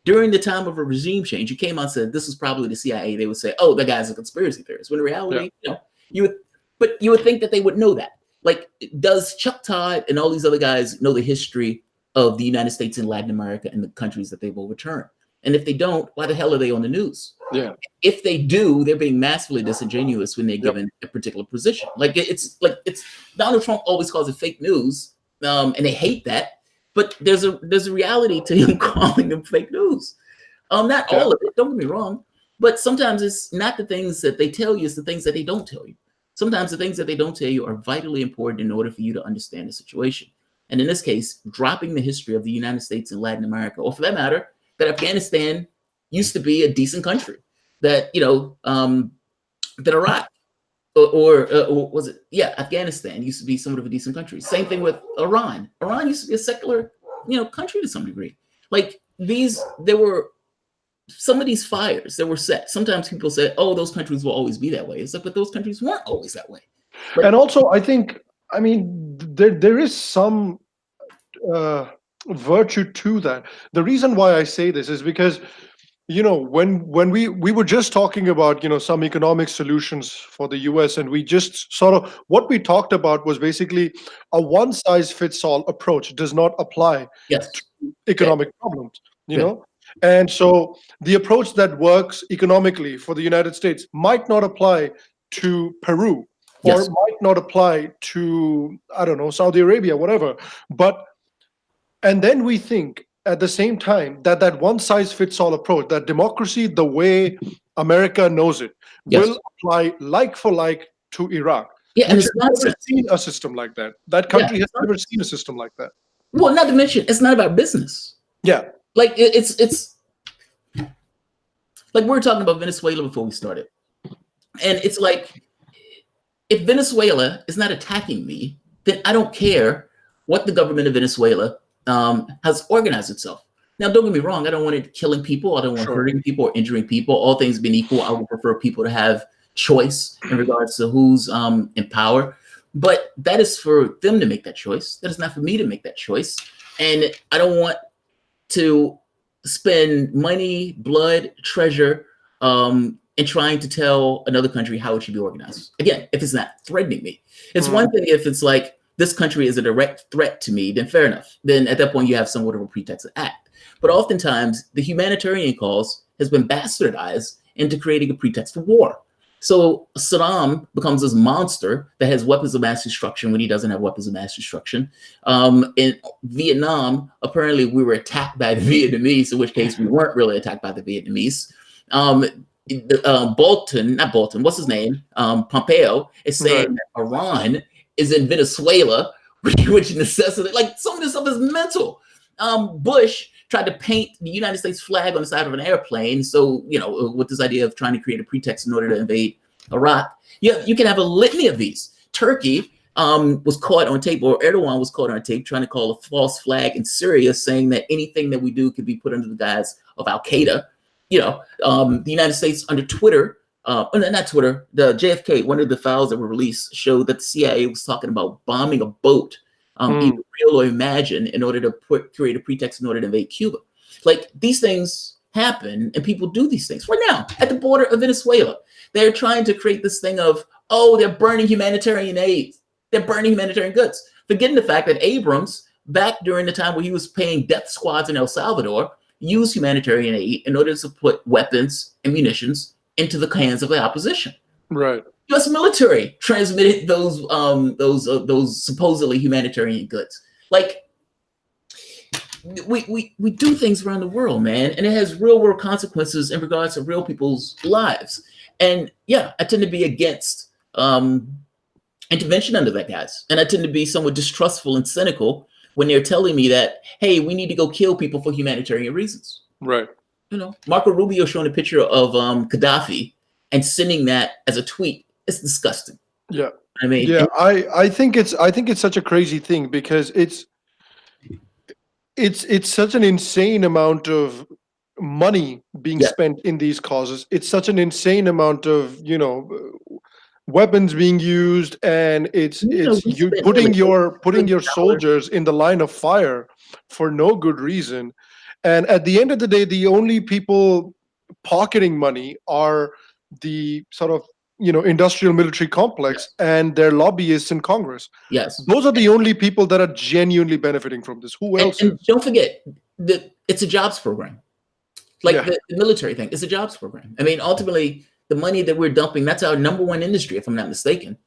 during the time of a regime change, you came out and said this was probably the CIA, they would say, oh, that guy's a conspiracy theorist. When in reality, you would think that they would know that. Like, does Chuck Todd and all these other guys know the history of the United States and Latin America and the countries that they've overturned? And if they don't, why the hell are they on the news? Yeah. If they do, they're being massively disingenuous when they're given a particular position. Like it's Donald Trump always calls it fake news, and they hate that. But there's a reality to him calling them fake news. Not all of it. Don't get me wrong, but sometimes it's not the things that they tell you; it's the things that they don't tell you. Sometimes the things that they don't tell you are vitally important in order for you to understand the situation. And in this case, dropping the history of the United States and Latin America, or for that matter, that Afghanistan used to be a decent country, that that Iraq or was it? Yeah, Afghanistan used to be somewhat of a decent country. Same thing with Iran. Iran used to be a secular, country to some degree. Like there were some of these fires that were set. Sometimes people say, "Oh, those countries will always be that way." It's like, but those countries weren't always that way. Like, and also, I mean, there is some virtue to that. The reason why I say this is because, when we were just talking about, some economic solutions for the US, and we just sort of, what we talked about was basically a one size fits all approach does not apply to economic problems, know? And so the approach that works economically for the United States might not apply to Peru, or might not apply to, I don't know, Saudi Arabia, whatever. And then we think at the same time that one size fits all approach, that democracy, the way America knows it, will apply like for like to Iraq. Yeah, and it's never seen a system like that. That country has never seen a system like that. Well, not to mention, it's not about business. Yeah. Like it's like we were talking about Venezuela before we started. And it's like, if Venezuela is not attacking me, then I don't care what the government of Venezuela has organized itself. Now, don't get me wrong. I don't want it killing people. I don't want hurting people or injuring people. All things being equal, I would prefer people to have choice in regards to who's in power. But that is for them to make that choice. That is not for me to make that choice. And I don't want to spend money, blood, treasure, in trying to tell another country how it should be organized. Again, if it's not threatening me. It's one thing if it's like, this country is a direct threat to me, then fair enough. Then at that point, you have somewhat of a pretext to act. But oftentimes, the humanitarian cause has been bastardized into creating a pretext for war. So Saddam becomes this monster that has weapons of mass destruction when he doesn't have weapons of mass destruction. In Vietnam, apparently we were attacked by the Vietnamese, in which case we weren't really attacked by the Vietnamese. What's his name? Pompeo is saying that Iran is in Venezuela, which necessitates, like, some of this stuff is mental. Bush tried to paint the United States flag on the side of an airplane. So, with this idea of trying to create a pretext in order to invade Iraq, you can have a litany of these. Turkey was caught on tape, or Erdogan was caught on tape trying to call a false flag in Syria, saying that anything that we do could be put under the guise of Al Qaeda. The United States under Twitter, not Twitter, the JFK, one of the files that were released showed that the CIA was talking about bombing a boat, either real or imagined, in order to create a pretext in order to invade Cuba. Like, these things happen, and people do these things. Right now, at the border of Venezuela, they're trying to create this thing of, oh, they're burning humanitarian aid. They're burning humanitarian goods, forgetting the fact that Abrams, back during the time where he was paying death squads in El Salvador, used humanitarian aid in order to put weapons and munitions into the hands of the opposition. Right. U.S. military transmitted those supposedly humanitarian goods. Like, we do things around the world, man, and it has real world consequences in regards to real people's lives. And yeah, I tend to be against intervention under that, guys. And I tend to be somewhat distrustful and cynical when they're telling me that, hey, we need to go kill people for humanitarian reasons. Right. Marco Rubio showing a picture of Gaddafi and sending that as a tweet. It's disgusting. Yeah. I mean, yeah, I think it's such a crazy thing, because it's such an insane amount of money being spent in these causes. It's such an insane amount of, weapons being used, and it's you putting your soldiers in the line of fire for no good reason. And at the end of the day, the only people pocketing money are the sort of industrial military complex and their lobbyists in Congress. Yes, those are the only people that are genuinely benefiting from this. Who else? And don't forget that it's a jobs program. Like the military thing, it's a jobs program. I mean, ultimately, the money that we're dumping, that's our number one industry, if I'm not mistaken.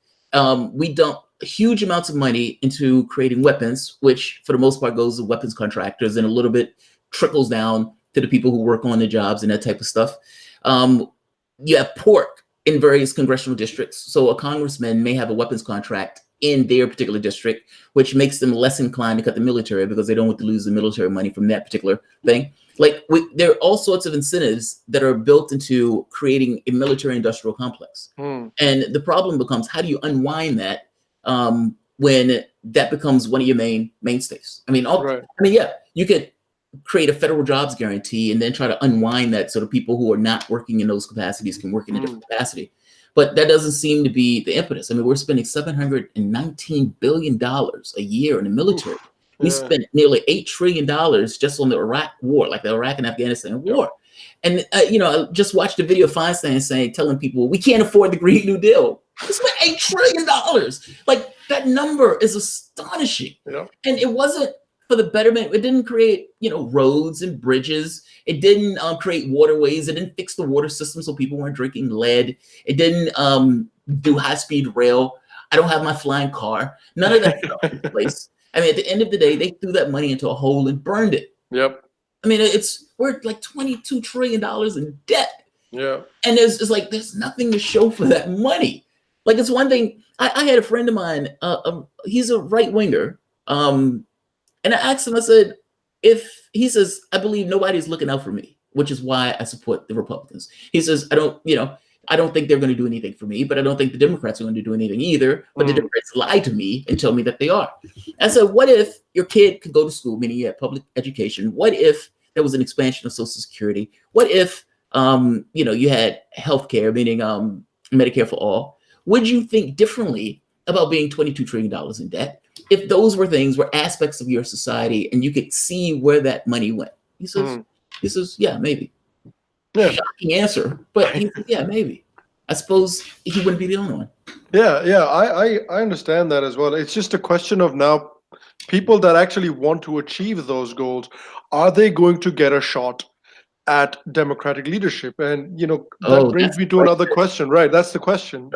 We dump huge amounts of money into creating weapons, which for the most part goes to weapons contractors, and a little bit trickles down to the people who work on the jobs and that type of stuff. You have pork in various congressional districts. So a congressman may have a weapons contract in their particular district, which makes them less inclined to cut the military because they don't want to lose the military money from that particular thing. Like, there are all sorts of incentives that are built into creating a military industrial complex. And the problem becomes, how do you unwind that when that becomes one of your mainstays? I mean, you could create a federal jobs guarantee and then try to unwind that so the people who are not working in those capacities can work in a different capacity. But that doesn't seem to be the impetus. I mean, we're spending $719 billion a year in the military. We spent nearly $8 trillion just on the Iraq war, like the Iraq and Afghanistan war. And, I just watched a video of Feinstein telling people, we can't afford the Green New Deal. We spent $8 trillion. Like, that number is astonishing. Yeah. And it wasn't for the betterment. It didn't create, roads and bridges. It didn't create waterways. It didn't fix the water system so people weren't drinking lead. It didn't do high-speed rail. I don't have my flying car. None of that stuff in place. I mean, at the end of the day, they threw that money into a hole and burned it. Yep. I mean, we're like $22 trillion in debt. Yeah. And there's nothing to show for that money. Like, it's one thing. I had a friend of mine. He's a right winger. And I asked him. I said, he says, I believe nobody's looking out for me, which is why I support the Republicans. He says, I don't think they're going to do anything for me, but I don't think the Democrats are going to do anything either. But the Democrats lie to me and tell me that they are. I said, what if your kid could go to school, meaning you had public education? What if there was an expansion of Social Security? What if, you had healthcare, meaning Medicare for all? Would you think differently about being $22 trillion in debt if those were aspects of your society and you could see where that money went? He says, yeah, maybe. Yeah. Shocking answer, but he said, yeah, maybe. I suppose he wouldn't be the only one. Yeah, I understand that as well. It's just a question of now, people that actually want to achieve those goals, are they going to get a shot at democratic leadership? And that brings me to another question, right? That's the question.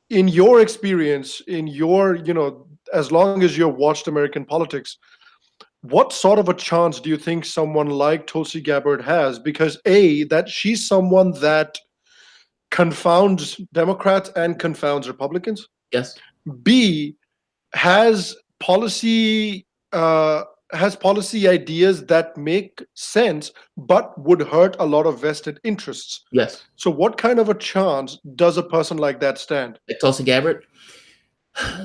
In your experience, as long as you've watched American politics, what sort of a chance do you think someone like Tulsi Gabbard has? Because that she's someone that confounds Democrats and confounds Republicans. Yes. B, has policy ideas that make sense but would hurt a lot of vested interests. Yes. So what kind of a chance does a person like that stand? Like Tulsi Gabbard?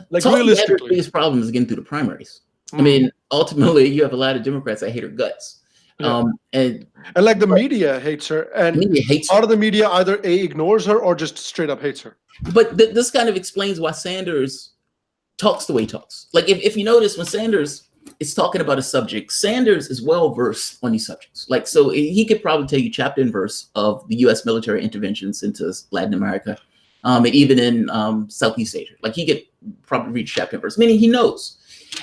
Like Tulsi Gabbard's realistically. biggest problem is getting through the primaries. I Mm. mean, ultimately, you have a lot of Democrats that hate her guts. Yeah. And like the media hates her, and media hates part her. of the media either ignores her or just straight up hates her. But this kind of explains why Sanders talks the way he talks. Like if you notice, when Sanders is talking about a subject, Sanders is well versed on these subjects. Like, so he could probably tell you chapter and verse of the U.S. military interventions into Latin America, and even in Southeast Asia. Like, he could probably read chapter and verse, meaning he knows.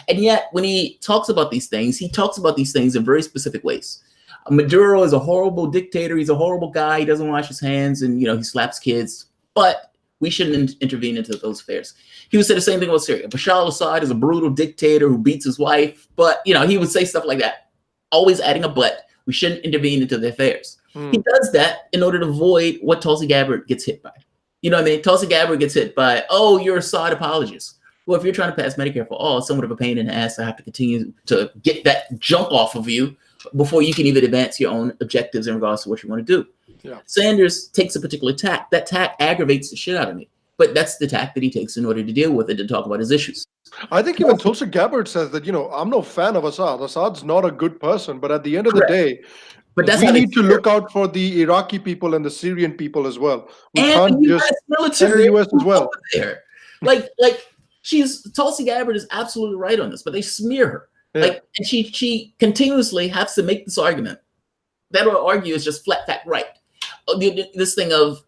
And yet, when he talks about these things, he talks about these things in very specific ways. Maduro is a horrible dictator. He's a horrible guy. He doesn't wash his hands, and he slaps kids. But we shouldn't intervene into those affairs. He would say the same thing about Syria. Bashar al-Assad is a brutal dictator who beats his wife. But he would say stuff like that, always adding a but. We shouldn't intervene into the affairs. He does that in order to avoid what Tulsi Gabbard gets hit by. You know what I mean? Tulsi Gabbard gets hit by, oh, you're a Assad apologist. Well, if you're trying to pass Medicare for all, it's somewhat of a pain in the ass to have to continue to get that junk off of you before you can even advance your own objectives in regards to what you want to do. Yeah. Sanders takes a particular tack. That tack aggravates the shit out of me. But that's the tack that he takes in order to deal with it, to talk about his issues. I think even Tulsi Gabbard says that, I'm no fan of Assad. Assad's not a good person. But at the end of the day, we need to look out for the Iraqi people and the Syrian people as well. We can't just military and the US as well. There. Like Tulsi Gabbard is absolutely right on this, but they smear her. Yeah. And she continuously has to make this argument. That will argue is just flat fact right. This thing of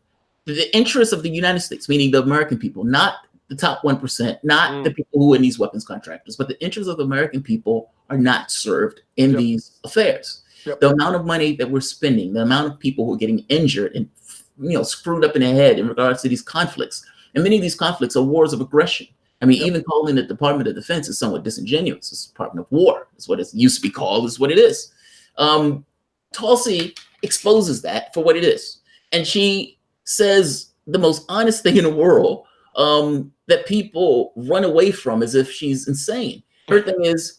the interests of the United States, meaning the American people, not the top 1%, not the people who are in these weapons contractors, but the interests of the American people are not served in these affairs. Yep. The amount of money that we're spending, the amount of people who are getting injured and screwed up in the head in regards to these conflicts, and many of these conflicts are wars of aggression. I mean, even calling the Department of Defense is somewhat disingenuous. It's Department of War. It's what it used to be called. It's what it is. Tulsi exposes that for what it is. And she says the most honest thing in the world that people run away from as if she's insane. Her thing is,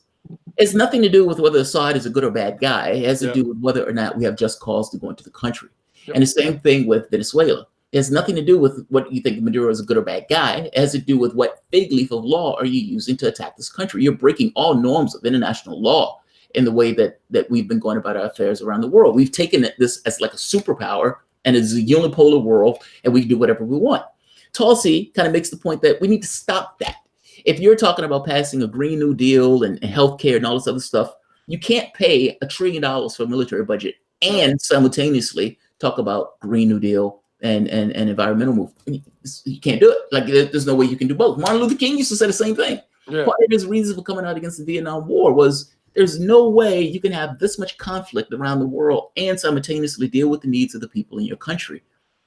it's nothing to do with whether Assad is a good or bad guy. It has to do with whether or not we have just cause to go into the country. And the same thing with Venezuela. It has nothing to do with what you think Maduro is a good or bad guy. It has to do with what fig leaf of law are you using to attack this country. You're breaking all norms of international law in the way that we've been going about our affairs around the world. We've taken this as like a superpower, and it's a unipolar world, and we can do whatever we want. Tulsi kind of makes the point that we need to stop that. If you're talking about passing a Green New Deal and healthcare and all this other stuff, you can't pay $1 trillion for a military budget and simultaneously talk about Green New Deal and environmental movement. You can't do it. Like, there's no way you can do both. Martin Luther King used to say the same thing. Yeah. Part of his reason for coming out against the Vietnam War was there's no way you can have this much conflict around the world and simultaneously deal with the needs of the people in your country.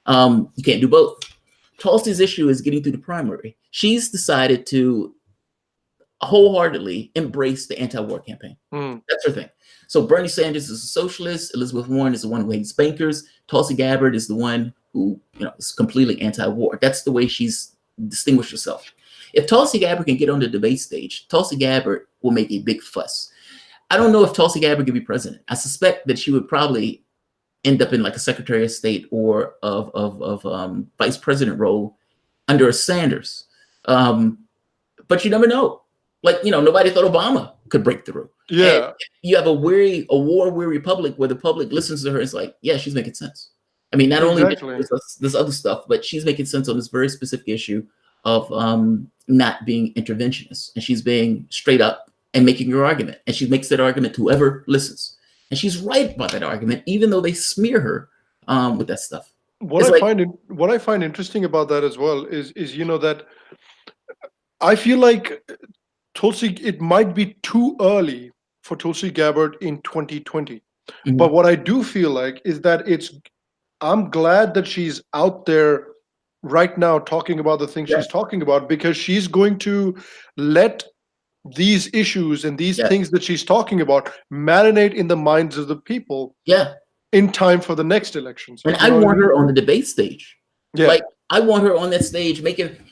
You can't do both. Tulsi's issue is getting through the primary. She's decided to wholeheartedly embrace the anti-war campaign. That's her thing. So Bernie Sanders is a socialist. Elizabeth Warren is the one who hates bankers. Tulsi Gabbard is the one who is completely anti-war. That's the way she's distinguished herself. If Tulsi Gabbard can get on the debate stage, Tulsi Gabbard will make a big fuss. I don't know if Tulsi Gabbard could be president. I suspect that she would probably end up in like a Secretary of State or of vice president role under a Sanders. But you never know. Like, nobody thought Obama could break through. Yeah. And you have a war-weary public where the public listens to her. It's like, yeah, she's making sense. I mean, not only this other stuff, but she's making sense on this very specific issue of not being interventionist. And she's being straight up and making her argument. And she makes that argument to whoever listens. And she's right about that argument, even though they smear her with that stuff. What I find interesting about that as well is that I feel like Tulsi, it might be too early for Tulsi Gabbard in 2020. But what I do feel like is that I'm glad that she's out there right now talking about the things she's talking about, because she's going to let these issues and these things that she's talking about marinate in the minds of the people in time for the next elections. And I want her on the debate stage. Yeah. Like, I want her on that stage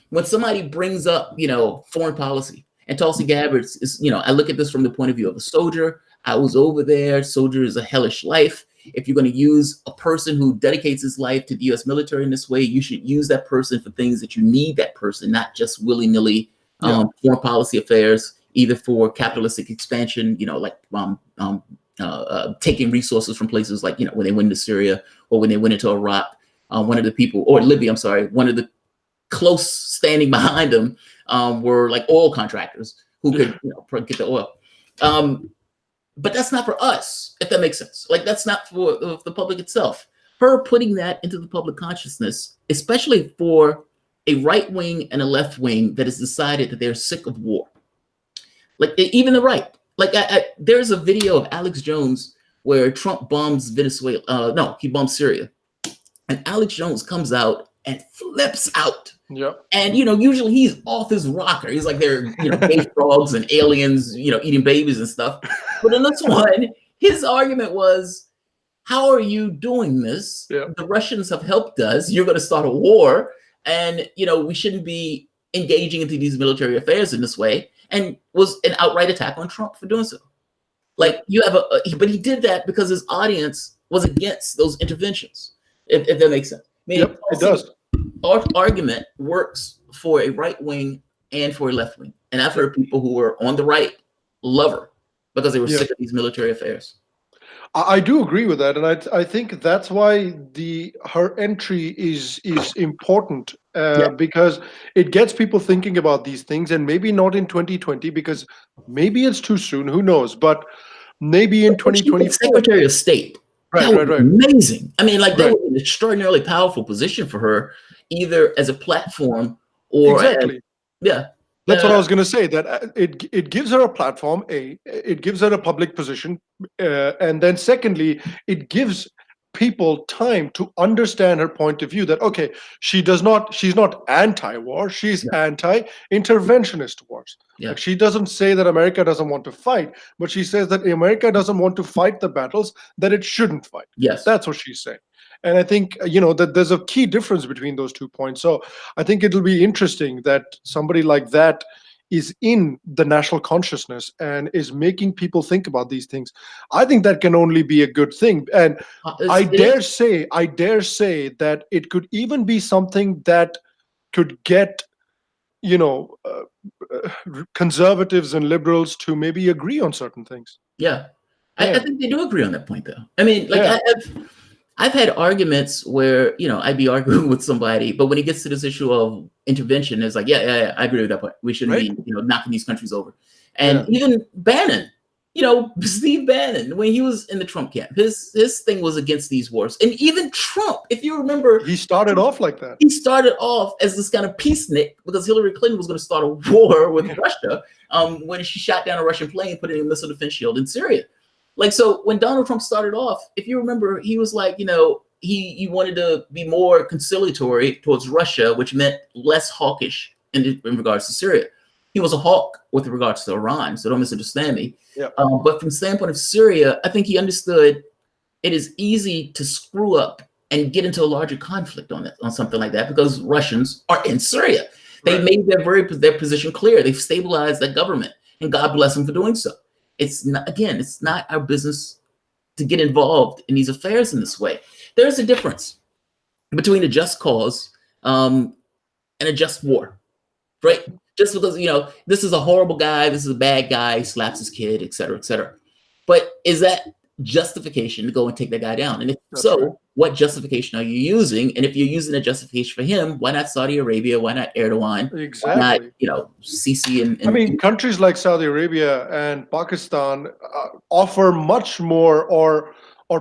when somebody brings up, foreign policy, and Tulsi Gabbard is, I look at this from the point of view of a soldier. I was over there. Soldier is a hellish life. If you're going to use a person who dedicates his life to the U.S. military in this way, you should use that person for things that you need that person, not just willy-nilly foreign policy affairs, either for capitalistic expansion, like taking resources from places like, when they went into Syria or when they went into Iraq. One of the people, or Libya, I'm sorry, one of the close standing behind them were like oil contractors who could get the oil. But that's not for us, if that makes sense. Like, that's not for the public itself. Her putting that into the public consciousness, especially for a right wing and a left wing that has decided that they're sick of war. Like, even the right. Like, there's a video of Alex Jones where Trump bombs Venezuela. No, he bombs Syria. And Alex Jones comes out and flips out. Yep. And, usually he's off his rocker. He's like, they're, gay frogs and aliens, eating babies and stuff. But in this one, his argument was, how are you doing this? Yep. The Russians have helped us. You're going to start a war. And, we shouldn't be engaging into these military affairs in this way. And was an outright attack on Trump for doing so. Like, you have but he did that because his audience was against those interventions, if that makes sense. I mean, yep, it does. Our argument works for a right wing and for a left wing. And I've heard people who were on the right love her because they were sick of these military affairs. I do agree with that, and I think that's why her entry is important because it gets people thinking about these things, and maybe not in 2020 because maybe it's too soon. Who knows? But maybe in 2024. Secretary of State. Right. Amazing. I mean, like, that was an extraordinarily powerful position for her, either as a platform or That's what I was going to say, that it gives her a platform, it gives her a public position, and then secondly, it gives people time to understand her point of view, that, okay, she's not anti-war, she's anti-interventionist wars. Yeah. Like, she doesn't say that America doesn't want to fight, but she says that America doesn't want to fight the battles that it shouldn't fight. Yes. That's what she's saying. And I think, that there's a key difference between those 2 points. So I think it'll be interesting that somebody like that is in the national consciousness and is making people think about these things. I think that can only be a good thing. And I dare say that it could even be something that could get, conservatives and liberals to maybe agree on certain things. Yeah. I think they do agree on that point, though. I mean, like, I've had arguments where, I'd be arguing with somebody, but when it gets to this issue of intervention, it's like, I agree with that point. We shouldn't be, knocking these countries over. And even Bannon, Steve Bannon, when he was in the Trump camp, his thing was against these wars. And even Trump, if you remember, he started off like that. He started off as this kind of peacenik because Hillary Clinton was going to start a war with Russia when she shot down a Russian plane, put it in a missile defense shield in Syria. Like, so when Donald Trump started off, if you remember, he was like, he wanted to be more conciliatory towards Russia, which meant less hawkish in regards to Syria. He was a hawk with regards to Iran, so don't misunderstand me. Yep. But from the standpoint of Syria, I think he understood it is easy to screw up and get into a larger conflict on something like that because Russians are in Syria. They made their position clear. They've stabilized that government, and God bless them for doing so. It's not our business to get involved in these affairs in this way. There's a difference between a just cause and a just war, right? Just because, this is a horrible guy, this is a bad guy, he slaps his kid, et cetera, et cetera. But is that justification to go and take that guy down? And if so, what justification are you using? And if you're using a justification for him, why not Saudi Arabia? Why not Erdogan? Exactly. Why not, Sisi and I mean, countries like Saudi Arabia and Pakistan offer much more or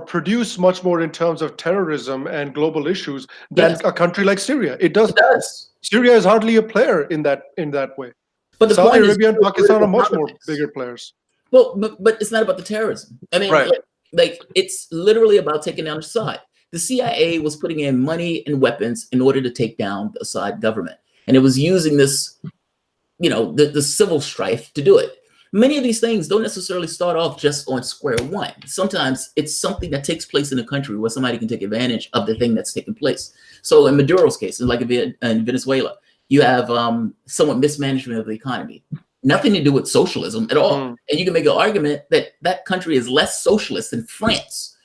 produce much more in terms of terrorism and global issues than a country like Syria. It does. Syria is hardly a player in that way. But Saudi Arabia and Pakistan are much more bigger players. Well, but it's not about the terrorism. I mean, like it's literally about taking down Assad. The CIA was putting in money and weapons in order to take down the Assad government. And it was using this, the civil strife to do it. Many of these things don't necessarily start off just on square one. Sometimes it's something that takes place in a country where somebody can take advantage of the thing that's taking place. So in Maduro's case, like in Venezuela, you have somewhat mismanagement of the economy. Nothing to do with socialism at all. And you can make an argument that that country is less socialist than France,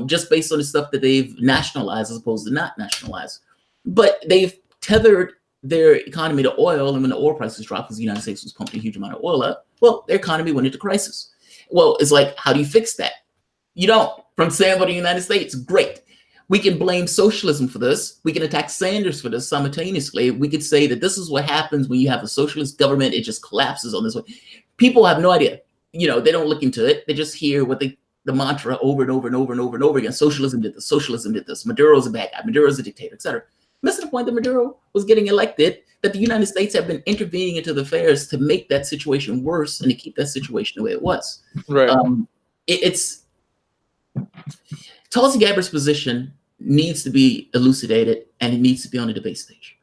just based on the stuff that they've nationalized as opposed to not nationalized. But they've tethered their economy to oil, and when the oil prices dropped, because the United States was pumping a huge amount of oil up, well, their economy went into crisis. Well, it's like, how do you fix that? You don't. From saying about the United States, great. We can blame socialism for this. We can attack Sanders for this simultaneously. We could say that this is what happens when you have a socialist government. It just collapses on this way. People have no idea. You know, they don't look into it. They just hear what the mantra over and over and over and over and over again. Socialism did this. Socialism did this. Maduro's a bad guy. Maduro's a dictator, etc. Missing the point that Maduro was getting elected, that the United States have been intervening into the affairs to make that situation worse and to keep that situation the way it was. Right. It's Tulsi Gabbard's position needs to be elucidated, and it needs to be on the debate stage.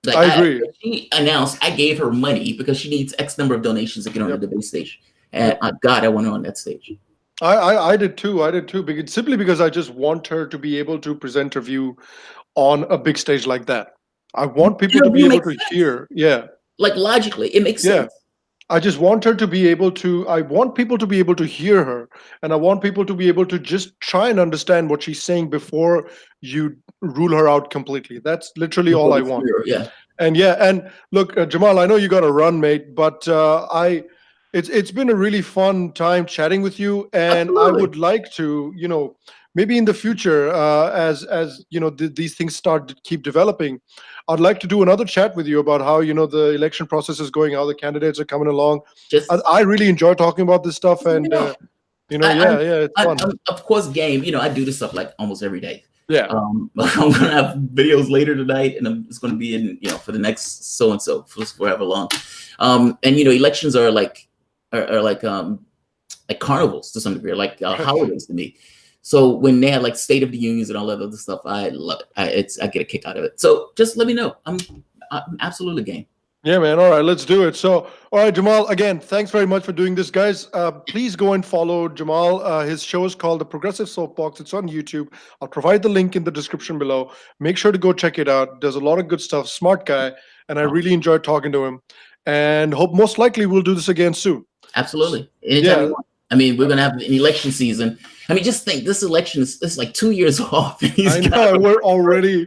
Like, I agree. She announced I gave her money because she needs X number of donations to get on the debate stage. And God, I want her on that stage. I did too. Simply because I just want her to be able to present her view on a big stage like that. I want people to be able to hear. Yeah. Like logically, it makes sense. I just want her to be able to, I want people to be able to hear her, and I want people to be able to just try and understand what she's saying before you rule her out completely. That's literally all I want. Yeah. And look, Jamarl, I know you got to run, mate, but it's been a really fun time chatting with you, and absolutely. I would like to, maybe in the future, as these things keep developing, I'd like to do another chat with you about how the election process is going, how the candidates are coming along. I really enjoy talking about this stuff, and it's fun. I'm of course game. I do this stuff like almost every day. Yeah. I'm gonna have videos later tonight, and it's gonna be in for the next so and so for forever long. And elections are like carnivals to some degree, like holidays to me. So when they have like State of the Unions and all that other stuff, I love it. I get a kick out of it. So just let me know. I'm absolutely game. Yeah, man. All right, let's do it. So, all right, Jamarl, again, thanks very much for doing this, guys. Please go and follow Jamarl. His show is called The Progressive Soapbox. It's on YouTube. I'll provide the link in the description below. Make sure to go check it out. There's a lot of good stuff. Smart guy. And I really enjoyed talking to him. And most likely we'll do this again soon. Absolutely. Anytime you want. I mean, we're going to have an election season. I mean, just think, this election is like 2 years off. I know, we're already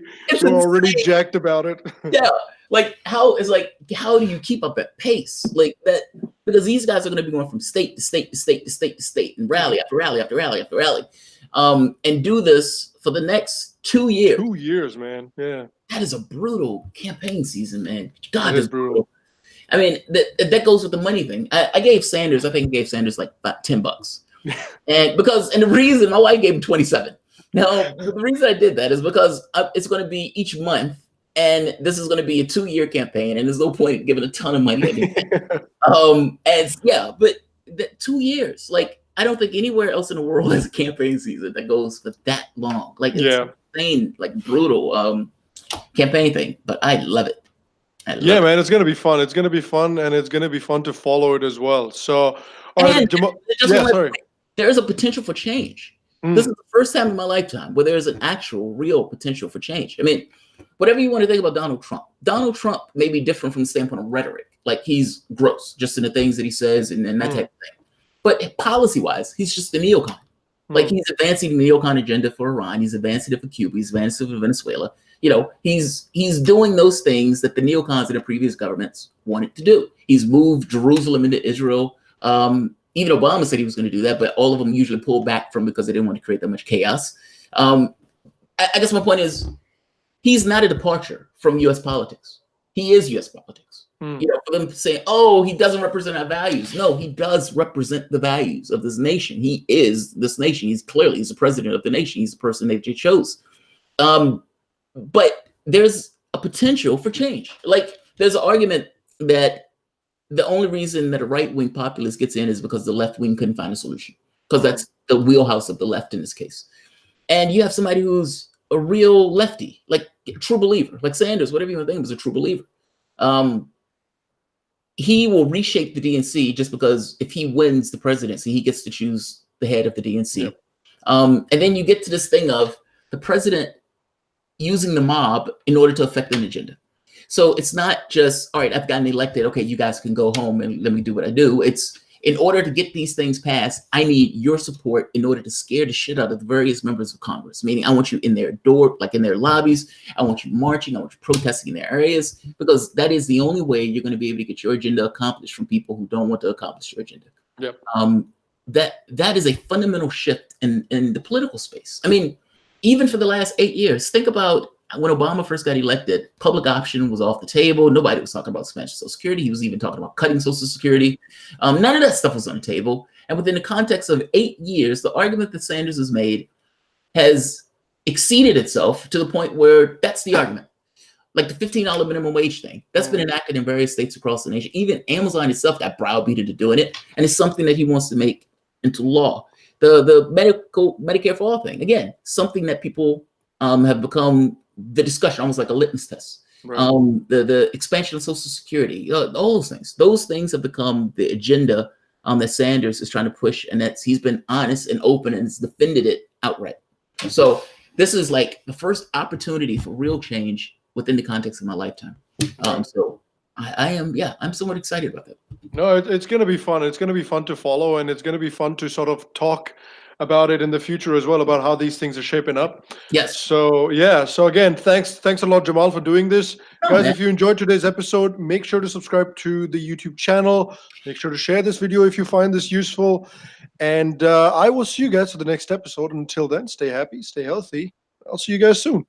jacked about it. Yeah. Like, how do you keep up that pace? Like that, because these guys are going to be going from state to state to state to state to state, and rally after rally after rally after rally, and do this for the next 2 years. 2 years, man. Yeah. That is a brutal campaign season, man. God, it's brutal. I mean, that goes with the money thing. I gave Sanders like about $10. And the reason my wife gave him 27. Now, the reason I did that is because it's going to be each month, and this is going to be a 2-year campaign, and there's no point in giving a ton of money. But 2 years, like, I don't think anywhere else in the world has a campaign season that goes for that long. Like, it's insane, like brutal campaign thing, but I love it. Man, it's gonna be fun. It's gonna be fun, and it's gonna be fun to follow it as well. So, there is a potential for change. This is the first time in my lifetime where there is an actual, real potential for change. I mean, whatever you want to think about Donald Trump may be different from the standpoint of rhetoric. Like, he's gross just in the things that he says and that type of thing. But policy-wise, he's just a neocon. Like, he's advancing the neocon agenda for Iran. He's advancing it for Cuba. He's advancing it for Venezuela. He's doing those things that the neocons in the previous governments wanted to do. He's moved Jerusalem into Israel. Even Obama said he was going to do that, but all of them usually pulled back from because they didn't want to create that much chaos. I guess my point is, he's not a departure from U.S. politics. He is U.S. politics. For them to say, oh, he doesn't represent our values. No, he does represent the values of this nation. He is this nation. He's the president of the nation. He's the person they chose. But there's a potential for change. Like, there's an argument that the only reason that a right-wing populist gets in is because the left wing couldn't find a solution, because that's the wheelhouse of the left in this case. And you have somebody who's a real lefty, like a true believer, like Sanders, whatever you want to think, was a true believer. He will reshape the DNC just because if he wins the presidency, he gets to choose the head of the DNC. Yep. And then you get to this thing of the president using the mob in order to affect an agenda. So it's not just, all right, I've gotten elected. Okay, you guys can go home and let me do what I do. It's in order to get these things passed, I need your support in order to scare the shit out of the various members of Congress. Meaning, I want you in their door, like in their lobbies. I want you marching. I want you protesting in their areas, because that is the only way you're going to be able to get your agenda accomplished from people who don't want to accomplish your agenda. Yep. That is a fundamental shift in the political space. I mean, even for the last 8 years, think about when Obama first got elected, public option was off the table. Nobody was talking about expansion of Social Security. He was even talking about cutting Social Security. None of that stuff was on the table. And within the context of 8 years, the argument that Sanders has made has exceeded itself to the point where that's the argument. Like the $15 minimum wage thing, that's been enacted in various states across the nation. Even Amazon itself got browbeaten to doing it. And it's something that he wants to make into law. The Medicare for all thing, again, something that people have become the discussion, almost like a litmus test. Right. The expansion of Social Security, all those things have become the agenda that Sanders is trying to push, and he's been honest and open and has defended it outright. So this is like the first opportunity for real change within the context of my lifetime. So I'm somewhat excited about that. No, it's going to be fun. It's going to be fun to follow, and it's going to be fun to sort of talk about it in the future as well, about how these things are shaping up. Yes. So yeah. So again, thanks a lot, Jamarl, for doing this. Guys, if you enjoyed today's episode, make sure to subscribe to the YouTube channel. Make sure to share this video if you find this useful. And I will see you guys for the next episode. Until then, stay happy, stay healthy. I'll see you guys soon.